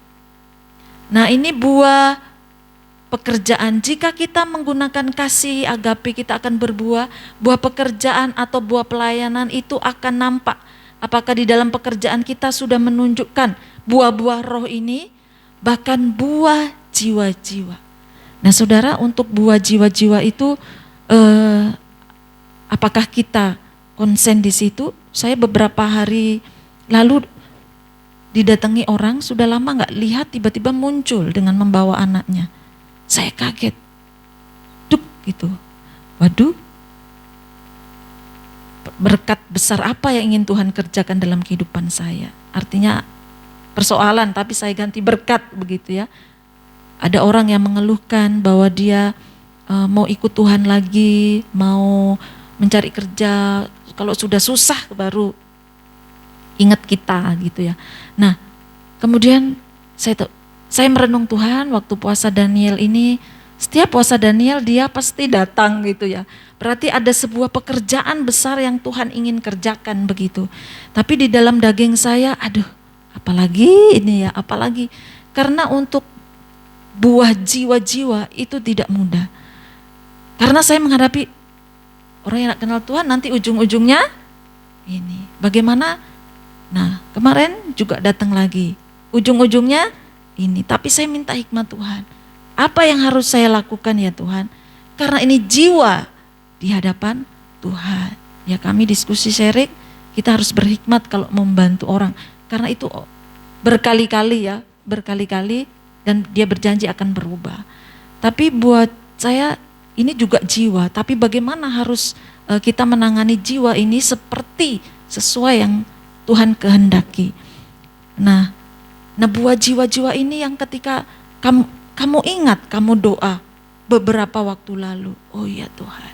Nah, ini buah pekerjaan. Jika kita menggunakan kasih agape, kita akan berbuah. Buah pekerjaan atau buah pelayanan itu akan nampak. Apakah di dalam pekerjaan kita sudah menunjukkan buah-buah roh ini, bahkan buah jiwa-jiwa. Nah, saudara, untuk buah jiwa-jiwa itu apakah kita konsen di situ? Saya beberapa hari lalu didatangi orang, sudah lama nggak lihat, tiba-tiba muncul dengan membawa anaknya. Saya kaget, duk gitu. Waduh, berkat besar apa yang ingin Tuhan kerjakan dalam kehidupan saya? Artinya persoalan, tapi saya ganti berkat begitu ya. Ada orang yang mengeluhkan bahwa dia mau ikut Tuhan lagi, mau mencari kerja. Kalau sudah susah baru ingat kita gitu ya. Nah, kemudian saya merenung Tuhan waktu puasa Daniel ini. Setiap puasa Daniel dia pasti datang gitu ya. Berarti ada sebuah pekerjaan besar yang Tuhan ingin kerjakan begitu. Tapi di dalam daging saya, aduh, apalagi ini ya, apalagi. Karena untuk buah jiwa-jiwa itu tidak mudah. Karena saya menghadapi orang yang tidak kenal Tuhan, nanti ujung-ujungnya ini. Bagaimana? Nah, kemarin juga datang lagi. Ujung-ujungnya ini. Tapi saya minta hikmat Tuhan. Apa yang harus saya lakukan ya Tuhan? Karena ini jiwa di hadapan Tuhan. Ya, kami diskusi sharing, kita harus berhikmat kalau membantu orang. Karena itu berkali-kali ya, berkali-kali, dan dia berjanji akan berubah. Tapi buat saya ini juga jiwa, tapi bagaimana harus kita menangani jiwa ini seperti sesuai yang Tuhan kehendaki. Nah, buah jiwa-jiwa ini yang ketika kamu ingat, kamu doa beberapa waktu lalu, oh ya Tuhan,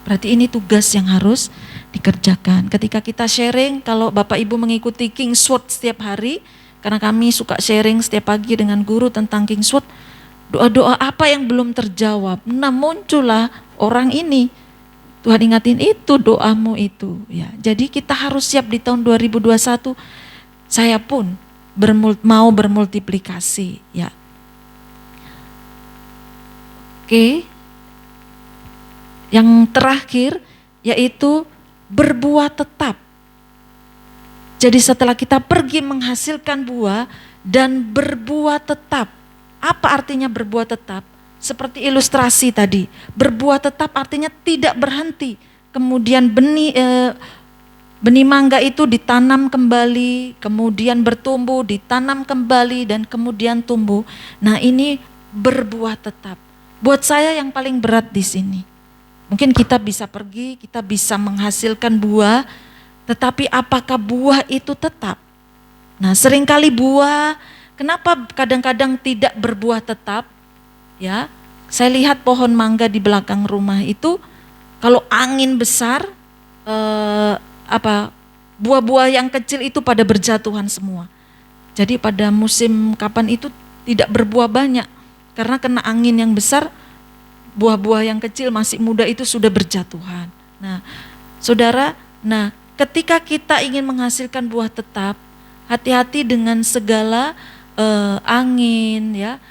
berarti ini tugas yang harus dikerjakan. Ketika kita sharing, kalau Bapak Ibu mengikuti Kingsword setiap hari, karena kami suka sharing setiap pagi dengan guru tentang Kingsword, doa-doa apa yang belum terjawab, nah muncullah orang ini. Tuhan ingatin itu doamu itu ya. Jadi kita harus siap di tahun 2021. Saya pun mau bermultiplikasi ya. Oke. Yang terakhir yaitu berbuah tetap. Jadi setelah kita pergi menghasilkan buah dan berbuah tetap. Apa artinya berbuah tetap? Seperti ilustrasi tadi, berbuah tetap artinya tidak berhenti. Kemudian benih mangga itu ditanam kembali, kemudian bertumbuh, ditanam kembali, dan kemudian tumbuh. Nah, ini berbuah tetap. Buat saya yang paling berat di sini. Mungkin kita bisa pergi, kita bisa menghasilkan buah, tetapi apakah buah itu tetap? Nah, seringkali buah, kenapa kadang-kadang tidak berbuah tetap? Ya, saya lihat pohon mangga di belakang rumah itu, kalau angin besar, buah-buah yang kecil itu pada berjatuhan semua. Jadi pada musim kapan itu tidak berbuah banyak, karena kena angin yang besar, buah-buah yang kecil masih muda itu sudah berjatuhan. Nah, saudara, ketika kita ingin menghasilkan buah tetap, hati-hati dengan segala angin ya.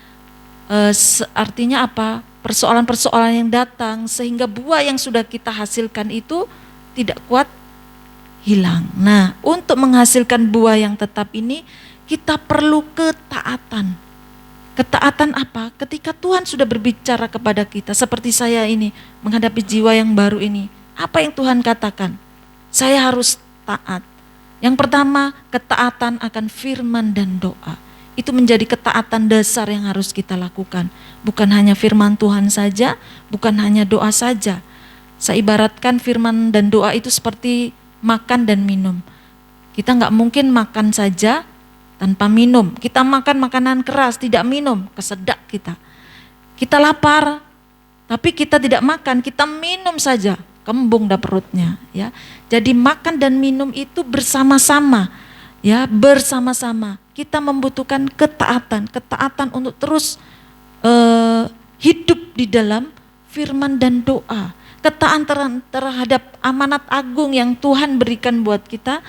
Artinya apa? Persoalan-persoalan yang datang sehingga buah yang sudah kita hasilkan itu tidak kuat hilang. Nah, untuk menghasilkan buah yang tetap ini kita perlu ketaatan. Ketaatan apa? Ketika Tuhan sudah berbicara kepada kita, seperti saya ini menghadapi jiwa yang baru ini, apa yang Tuhan katakan? Saya harus taat. Yang pertama, ketaatan akan firman dan doa. Itu menjadi ketaatan dasar yang harus kita lakukan. Bukan hanya firman Tuhan saja, bukan hanya doa saja. Saya ibaratkan firman dan doa itu seperti makan dan minum. Kita nggak mungkin makan saja tanpa minum. Kita makan makanan keras, tidak minum, kesedak kita. Kita lapar, tapi kita tidak makan, kita minum saja, kembung dah perutnya. Ya, jadi makan dan minum itu bersama-sama, ya bersama-sama. Kita membutuhkan ketaatan untuk terus hidup di dalam firman dan doa. Ketaatan terhadap amanat agung yang Tuhan berikan buat kita,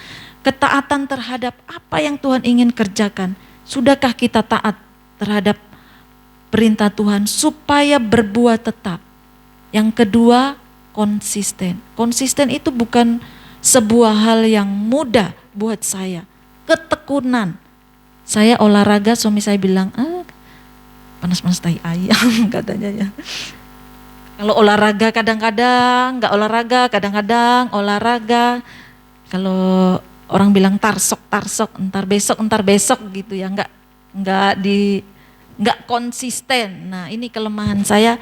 ketaatan terhadap apa yang Tuhan ingin kerjakan. Sudahkah kita taat terhadap perintah Tuhan supaya berbuah tetap? Yang kedua, konsisten. Konsisten itu bukan sebuah hal yang mudah buat saya. Ketekunan. Saya olahraga, suami saya bilang, panas-panas tai ayam katanya ya. Kalau olahraga kadang-kadang, nggak olahraga, kadang-kadang olahraga. Kalau orang bilang tarsok, entar besok gitu ya, nggak konsisten. Nah, ini kelemahan saya,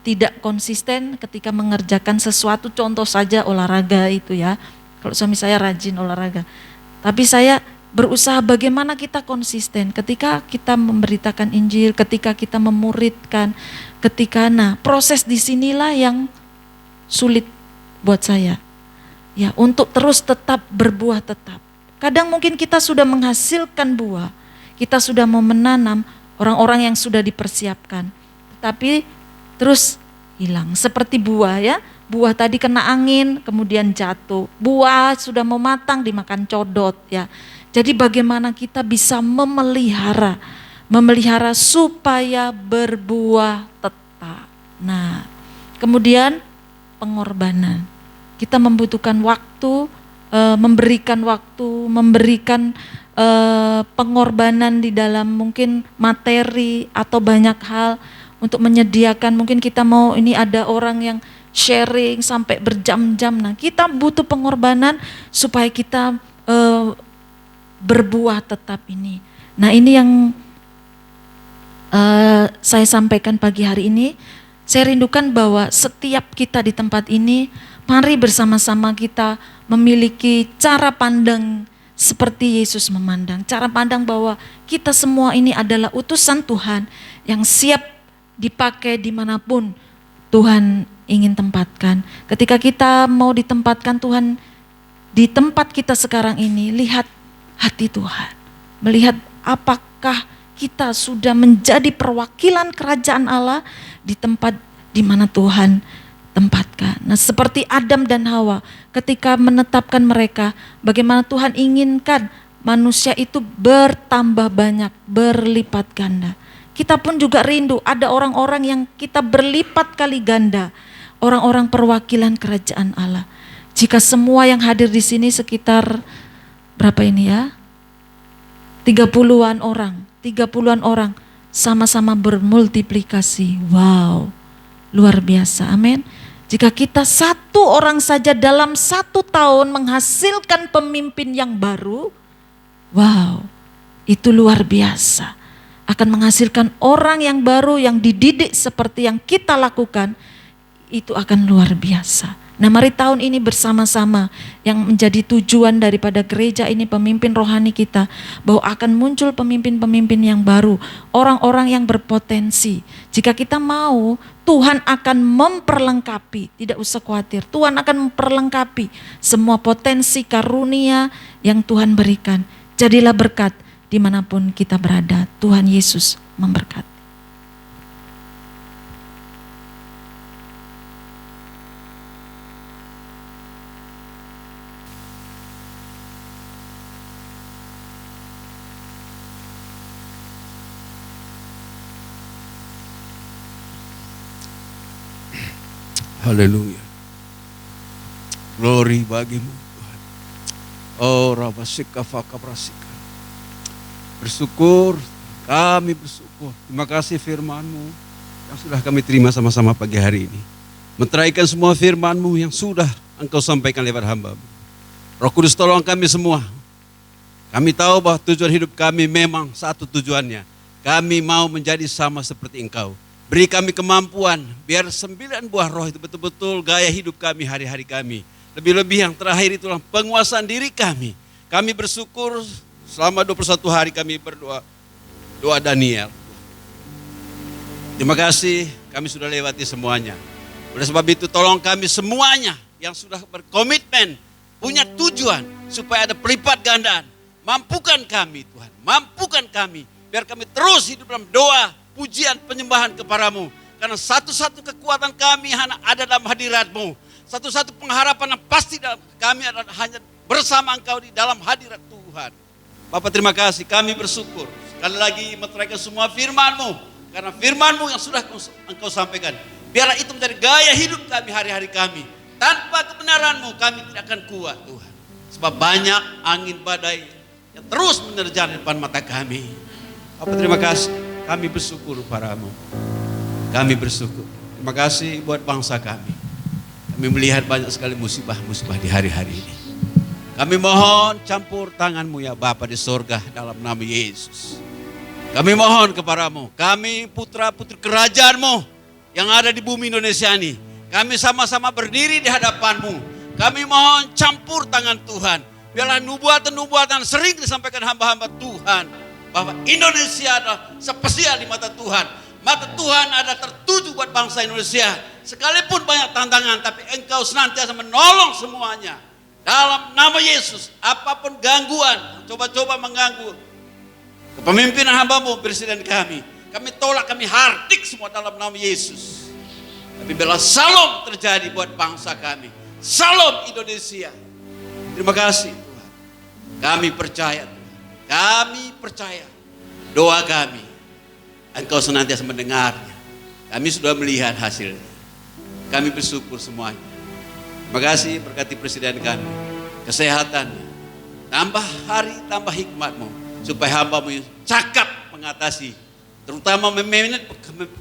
tidak konsisten ketika mengerjakan sesuatu, contoh saja olahraga itu ya. Kalau suami saya rajin olahraga. Tapi saya berusaha bagaimana kita konsisten ketika kita memberitakan Injil, ketika kita memuridkan, proses disinilah yang sulit buat saya. Ya, untuk terus tetap berbuah tetap. Kadang mungkin kita sudah menghasilkan buah, kita sudah mau menanam orang-orang yang sudah dipersiapkan, tetapi terus hilang. Seperti buah ya, buah tadi kena angin kemudian jatuh, buah sudah mau matang dimakan codot ya. Jadi bagaimana kita bisa memelihara supaya berbuah tetap. Nah, kemudian pengorbanan. Kita membutuhkan waktu, memberikan pengorbanan di dalam mungkin materi atau banyak hal untuk menyediakan. Mungkin kita mau ini ada orang yang sharing sampai berjam-jam. Nah, kita butuh pengorbanan supaya kita berbuah tetap ini. Nah, ini yang saya sampaikan pagi hari ini. Saya rindukan bahwa setiap kita di tempat ini, mari bersama-sama kita memiliki cara pandang seperti Yesus memandang. Cara pandang bahwa kita semua ini adalah utusan Tuhan yang siap dipakai dimanapun Tuhan ingin tempatkan. Ketika kita mau ditempatkan Tuhan di tempat kita sekarang ini, lihat hati Tuhan. Melihat apakah kita sudah menjadi perwakilan kerajaan Allah di tempat di mana Tuhan tempatkan. Nah, seperti Adam dan Hawa ketika menetapkan mereka, bagaimana Tuhan inginkan manusia itu bertambah banyak, berlipat ganda. Kita pun juga rindu ada orang-orang yang kita berlipat kali ganda, orang-orang perwakilan kerajaan Allah. Jika semua yang hadir di sini sekitar berapa ini ya? 30-an orang sama-sama bermultiplikasi. Wow, luar biasa, amin. Jika kita satu orang saja dalam 1 tahun menghasilkan pemimpin yang baru, wow, itu luar biasa. Akan menghasilkan orang yang baru yang dididik seperti yang kita lakukan, itu akan luar biasa. Nah, mari tahun ini bersama-sama yang menjadi tujuan daripada gereja ini, pemimpin rohani kita, bahwa akan muncul pemimpin-pemimpin yang baru, orang-orang yang berpotensi. Jika kita mau, Tuhan akan memperlengkapi, tidak usah khawatir. Tuhan akan memperlengkapi semua potensi karunia yang Tuhan berikan. Jadilah berkat dimanapun kita berada. Tuhan Yesus memberkati. Haleluya. Glory bagimu Tuhan. Oh Rabasika Fakabrasika. Bersyukur, kami bersyukur. Terima kasih firman-Mu yang sudah kami terima sama-sama pagi hari ini. Menteraikan semua firman-Mu yang sudah Engkau sampaikan lewat hamba-Mu. Roh Kudus tolong kami semua. Kami tahu bahwa tujuan hidup kami memang satu tujuannya. Kami mau menjadi sama seperti Engkau. Beri kami kemampuan, biar 9 buah roh itu betul-betul gaya hidup kami hari-hari kami. Lebih-lebih yang terakhir itulah penguasaan diri kami. Kami bersyukur selama 21 hari kami berdoa. Doa Daniel. Terima kasih, kami sudah lewati semuanya. Oleh sebab itu tolong kami semuanya yang sudah berkomitmen, punya tujuan supaya ada pelipat gandaan. Mampukan kami Tuhan, mampukan kami. Biar kami terus hidup dalam doa, pujian, penyembahan kepadamu. Karena satu-satu kekuatan kami hanya ada dalam hadirat-Mu. Satu-satu pengharapan yang pasti dalam kami adalah hanya bersama Engkau di dalam hadirat Tuhan. Bapak terima kasih, kami bersyukur. Sekali lagi meteraikan semua firman-Mu. Karena firman-Mu yang sudah Engkau sampaikan. Biarlah itu menjadi gaya hidup kami hari-hari kami. Tanpa kebenaran-Mu kami tidak akan kuat Tuhan. Sebab banyak angin badai yang terus menerjang di depan mata kami. Bapak terima kasih, kami bersyukur padamu. Kami bersyukur. Terima kasih buat bangsa kami. Kami melihat banyak sekali musibah-musibah di hari-hari ini. Kami mohon campur tangan-Mu ya Bapa di sorga dalam nama Yesus. Kami mohon kepadamu, kami putra-putri kerajaan-Mu yang ada di bumi Indonesia ini. Kami sama-sama berdiri di hadapan-Mu. Kami mohon campur tangan Tuhan. Biarlah nubuatan-nubuatan sering disampaikan hamba-hamba Tuhan. Bahwa Indonesia adalah spesial di mata Tuhan. Mata Tuhan ada tertuju buat bangsa Indonesia. Sekalipun banyak tantangan, tapi Engkau senantiasa menolong semuanya. Dalam nama Yesus, apapun gangguan, coba-coba mengganggu kepemimpinan hamba-Mu, presiden kami tolak, kami hardik semua dalam nama Yesus. Tapi biarlah salam terjadi buat bangsa kami. Salam Indonesia. Terima kasih Tuhan. Kami percaya Tuhan. Kami percaya doa kami. Engkau senantiasa mendengarnya. Kami sudah melihat hasilnya. Kami bersyukur semuanya. Terima kasih berkati presiden kami. Kesehatannya. Tambah hari, tambah hikmat-Mu. Supaya hamba-Mu cakap mengatasi. Terutama memanage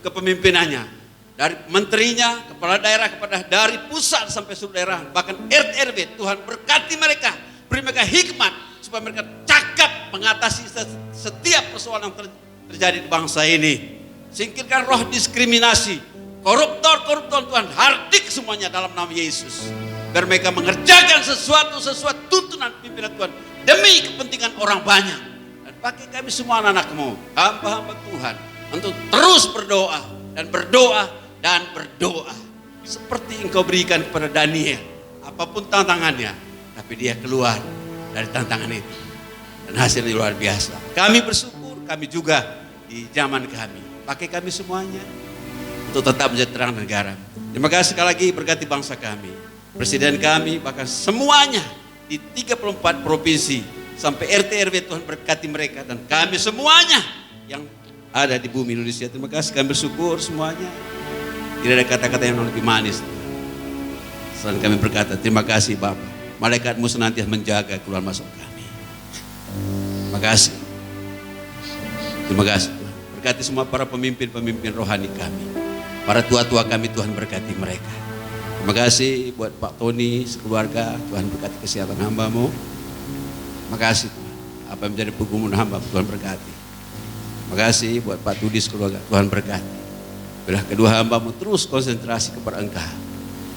kepemimpinannya. Dari menterinya, kepala daerah, dari pusat sampai seluruh daerah. Bahkan RT RW, Tuhan berkati mereka. Beri mereka hikmat. Supaya mereka cakap mengatasi setiap persoalan yang terjadi di bangsa ini. Singkirkan roh diskriminasi. Koruptor Tuhan hardik semuanya dalam nama Yesus. Biar mereka mengerjakan sesuatu tuntunan pimpinan Tuhan. Demi kepentingan orang banyak. Dan pakai kami semua anak-anak-Mu, hamba-hamba Tuhan. Untuk terus berdoa. Dan berdoa. Dan berdoa. Seperti Engkau berikan kepada Daniel. Apapun tantangannya. Tapi dia keluar dari tantangan itu. Dan hasilnya luar biasa. Kami bersyukur. Kami juga di zaman kami. Pakai kami semuanya. Untuk tetap menjadi terang negara. Terima kasih sekali lagi berkati bangsa kami. Presiden kami bahkan semuanya di 34 provinsi. Sampai RT RW Tuhan berkati mereka. Dan kami semuanya yang ada di bumi Indonesia. Terima kasih, kami bersyukur semuanya. Tidak ada kata-kata yang lebih manis. Selain kami berkata, terima kasih Bapak. Malaikat-Mu senantiasa menjaga keluar masuk kami. Terima kasih. Terima kasih Tuhan. Berkati semua para pemimpin-pemimpin rohani kami. Para tua-tua kami, Tuhan berkati mereka. Terima kasih buat Pak Tony sekeluarga. Tuhan berkati kesehatan hamba-Mu. Terima kasih Tuhan. Apa yang menjadi pergumulan hamba, Tuhan berkati. Terima kasih buat Pak Tudi sekeluarga. Tuhan berkati. Bila kedua hamba-Mu terus konsentrasi kepada Engkau.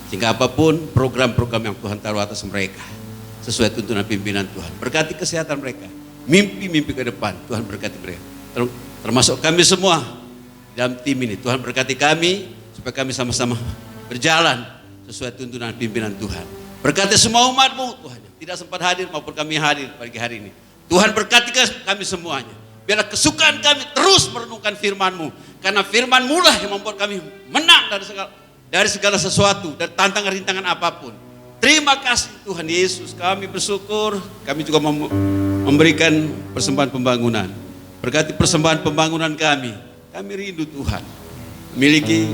Sehingga apapun program-program yang Tuhan taruh atas mereka. Sesuai tuntunan pimpinan Tuhan. Berkati kesehatan mereka. Mimpi-mimpi ke depan. Tuhan berkati mereka. Termasuk kami semua dalam tim ini. Tuhan berkati kami. Supaya kami sama-sama berjalan sesuai tuntunan pimpinan Tuhan. Berkati semua umat-Mu Tuhan. Tidak sempat hadir maupun kami hadir pagi hari ini. Tuhan berkati kami semuanya. Biarlah kesukaan kami terus merenungkan firman-Mu. Karena firman-Mu lah yang membuat kami menang dari segala sesuatu. Dari tantangan rintangan apapun. Terima kasih Tuhan Yesus. Kami bersyukur. Kami juga memberikan persembahan pembangunan. Berkati persembahan pembangunan kami. Kami rindu Tuhan. Memiliki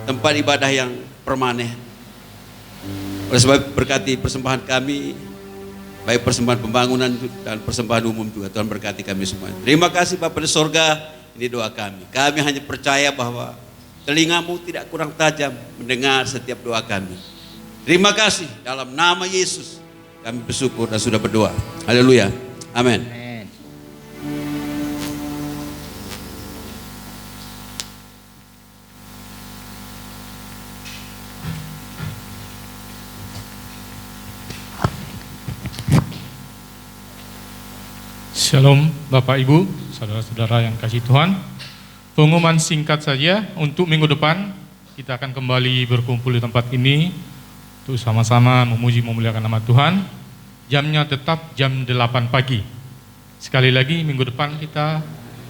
tempat ibadah yang permanen. Oleh sebab berkati persembahan kami. Baik persembahan pembangunan dan persembahan umum juga. Tuhan berkati kami semua. Terima kasih Bapa di sorga. Ini doa kami. Kami hanya percaya bahwa telinga-Mu tidak kurang tajam mendengar setiap doa kami. Terima kasih dalam nama Yesus. Kami bersyukur dan sudah berdoa. Haleluya. Amin. Amin. Shalom Bapak Ibu, saudara-saudara yang kasih Tuhan. Pengumuman singkat saja, untuk minggu depan kita akan kembali berkumpul di tempat ini untuk sama-sama memuji memuliakan nama Tuhan. Jamnya tetap jam 8 pagi. Sekali lagi minggu depan kita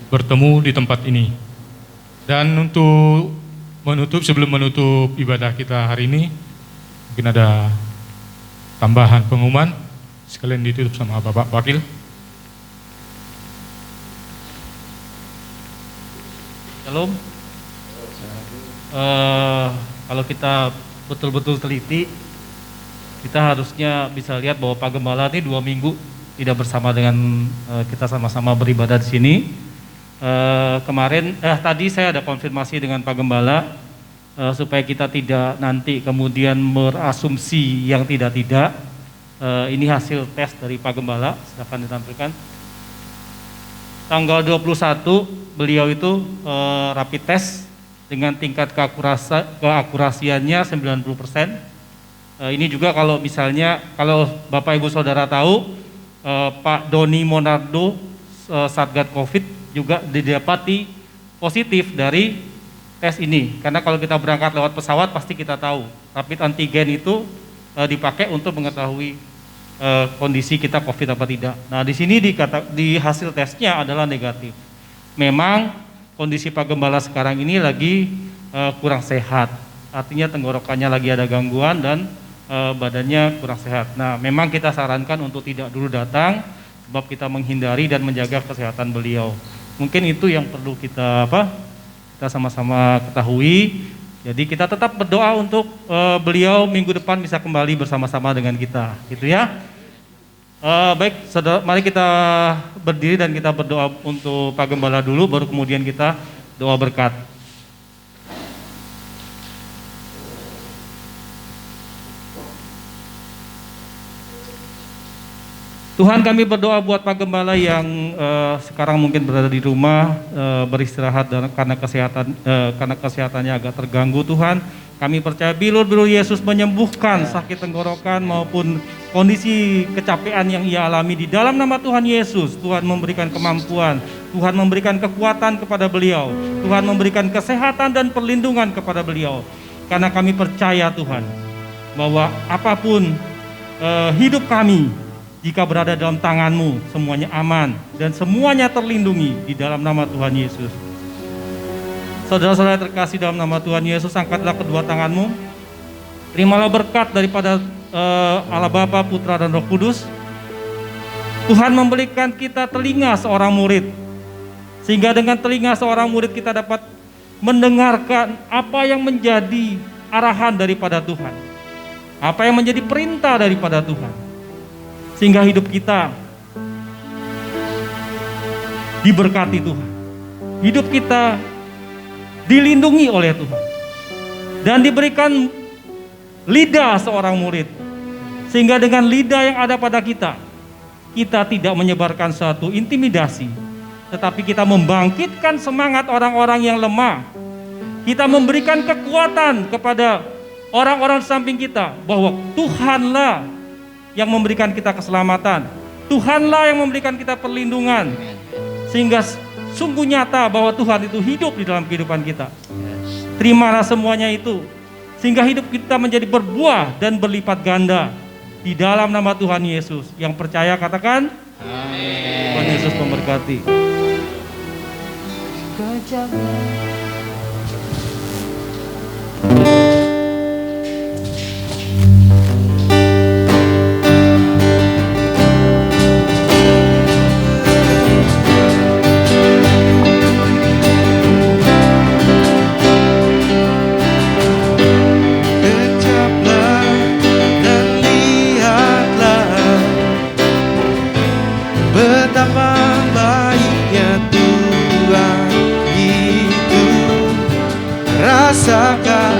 bertemu di tempat ini. Dan untuk sebelum menutup ibadah kita hari ini, mungkin ada tambahan pengumuman, sekalian ditutup sama Bapak Wakil. Shalom. Kalau kita betul-betul teliti, kita harusnya bisa lihat bahwa Pak Gembala ini 2 minggu tidak bersama dengan kita sama-sama beribadah di sini. Tadi saya ada konfirmasi dengan Pak Gembala supaya kita tidak nanti kemudian berasumsi yang tidak-tidak. Ini hasil tes dari Pak Gembala, silakan ditampilkan. Tanggal 21 beliau itu rapid test dengan tingkat keakurasiannya 90%. Ini juga kalau misalnya, kalau Bapak Ibu Saudara tahu, Pak Doni Monardo, Satgas Covid juga didapati positif dari tes ini. Karena kalau kita berangkat lewat pesawat pasti kita tahu, rapid antigen itu dipakai untuk mengetahui kondisi kita COVID apa tidak. Nah, di sini di hasil tesnya adalah negatif. Memang kondisi Pak Gembala sekarang ini lagi kurang sehat. Artinya tenggorokannya lagi ada gangguan dan badannya kurang sehat. Nah, memang kita sarankan untuk tidak dulu datang sebab kita menghindari dan menjaga kesehatan beliau. Mungkin itu yang perlu kita sama-sama ketahui. Jadi kita tetap berdoa untuk beliau minggu depan bisa kembali bersama-sama dengan kita, gitu ya. Baik, saudara, mari kita berdiri dan kita berdoa untuk Pak Gembala dulu, baru kemudian kita doa berkat. Tuhan, kami berdoa buat Pak Gembala yang sekarang mungkin berada di rumah beristirahat dan karena kesehatannya agak terganggu. Tuhan, kami percaya bilur-bilur Yesus menyembuhkan sakit tenggorokan maupun kondisi kecapean yang ia alami di dalam nama Tuhan Yesus. Tuhan memberikan kemampuan, Tuhan memberikan kekuatan kepada beliau, Tuhan memberikan kesehatan dan perlindungan kepada beliau. Karena kami percaya Tuhan bahwa apapun hidup kami, jika berada dalam tangan-Mu, semuanya aman dan semuanya terlindungi di dalam nama Tuhan Yesus. Saudara-saudara terkasih dalam nama Tuhan Yesus, angkatlah kedua tangan-Mu. Terimalah berkat daripada Allah Bapa, Putra dan Roh Kudus. Tuhan memberikan kita telinga seorang murid, sehingga dengan telinga seorang murid kita dapat mendengarkan apa yang menjadi arahan daripada Tuhan, apa yang menjadi perintah daripada Tuhan, sehingga hidup kita diberkati Tuhan, hidup kita dilindungi oleh Tuhan, dan diberikan lidah seorang murid, sehingga dengan lidah yang ada pada kita, kita tidak menyebarkan suatu intimidasi, tetapi kita membangkitkan semangat orang-orang yang lemah. Kita memberikan kekuatan kepada orang-orang di samping kita, bahwa Tuhanlah yang memberikan kita keselamatan, Tuhanlah yang memberikan kita perlindungan, sehingga sungguh nyata bahwa Tuhan itu hidup di dalam kehidupan kita. Terimalah semuanya itu, sehingga hidup kita menjadi berbuah dan berlipat ganda di dalam nama Tuhan Yesus. Yang percaya katakan amin. Tuhan Yesus memberkati. Betapa baiknya Tuhan itu, rasakan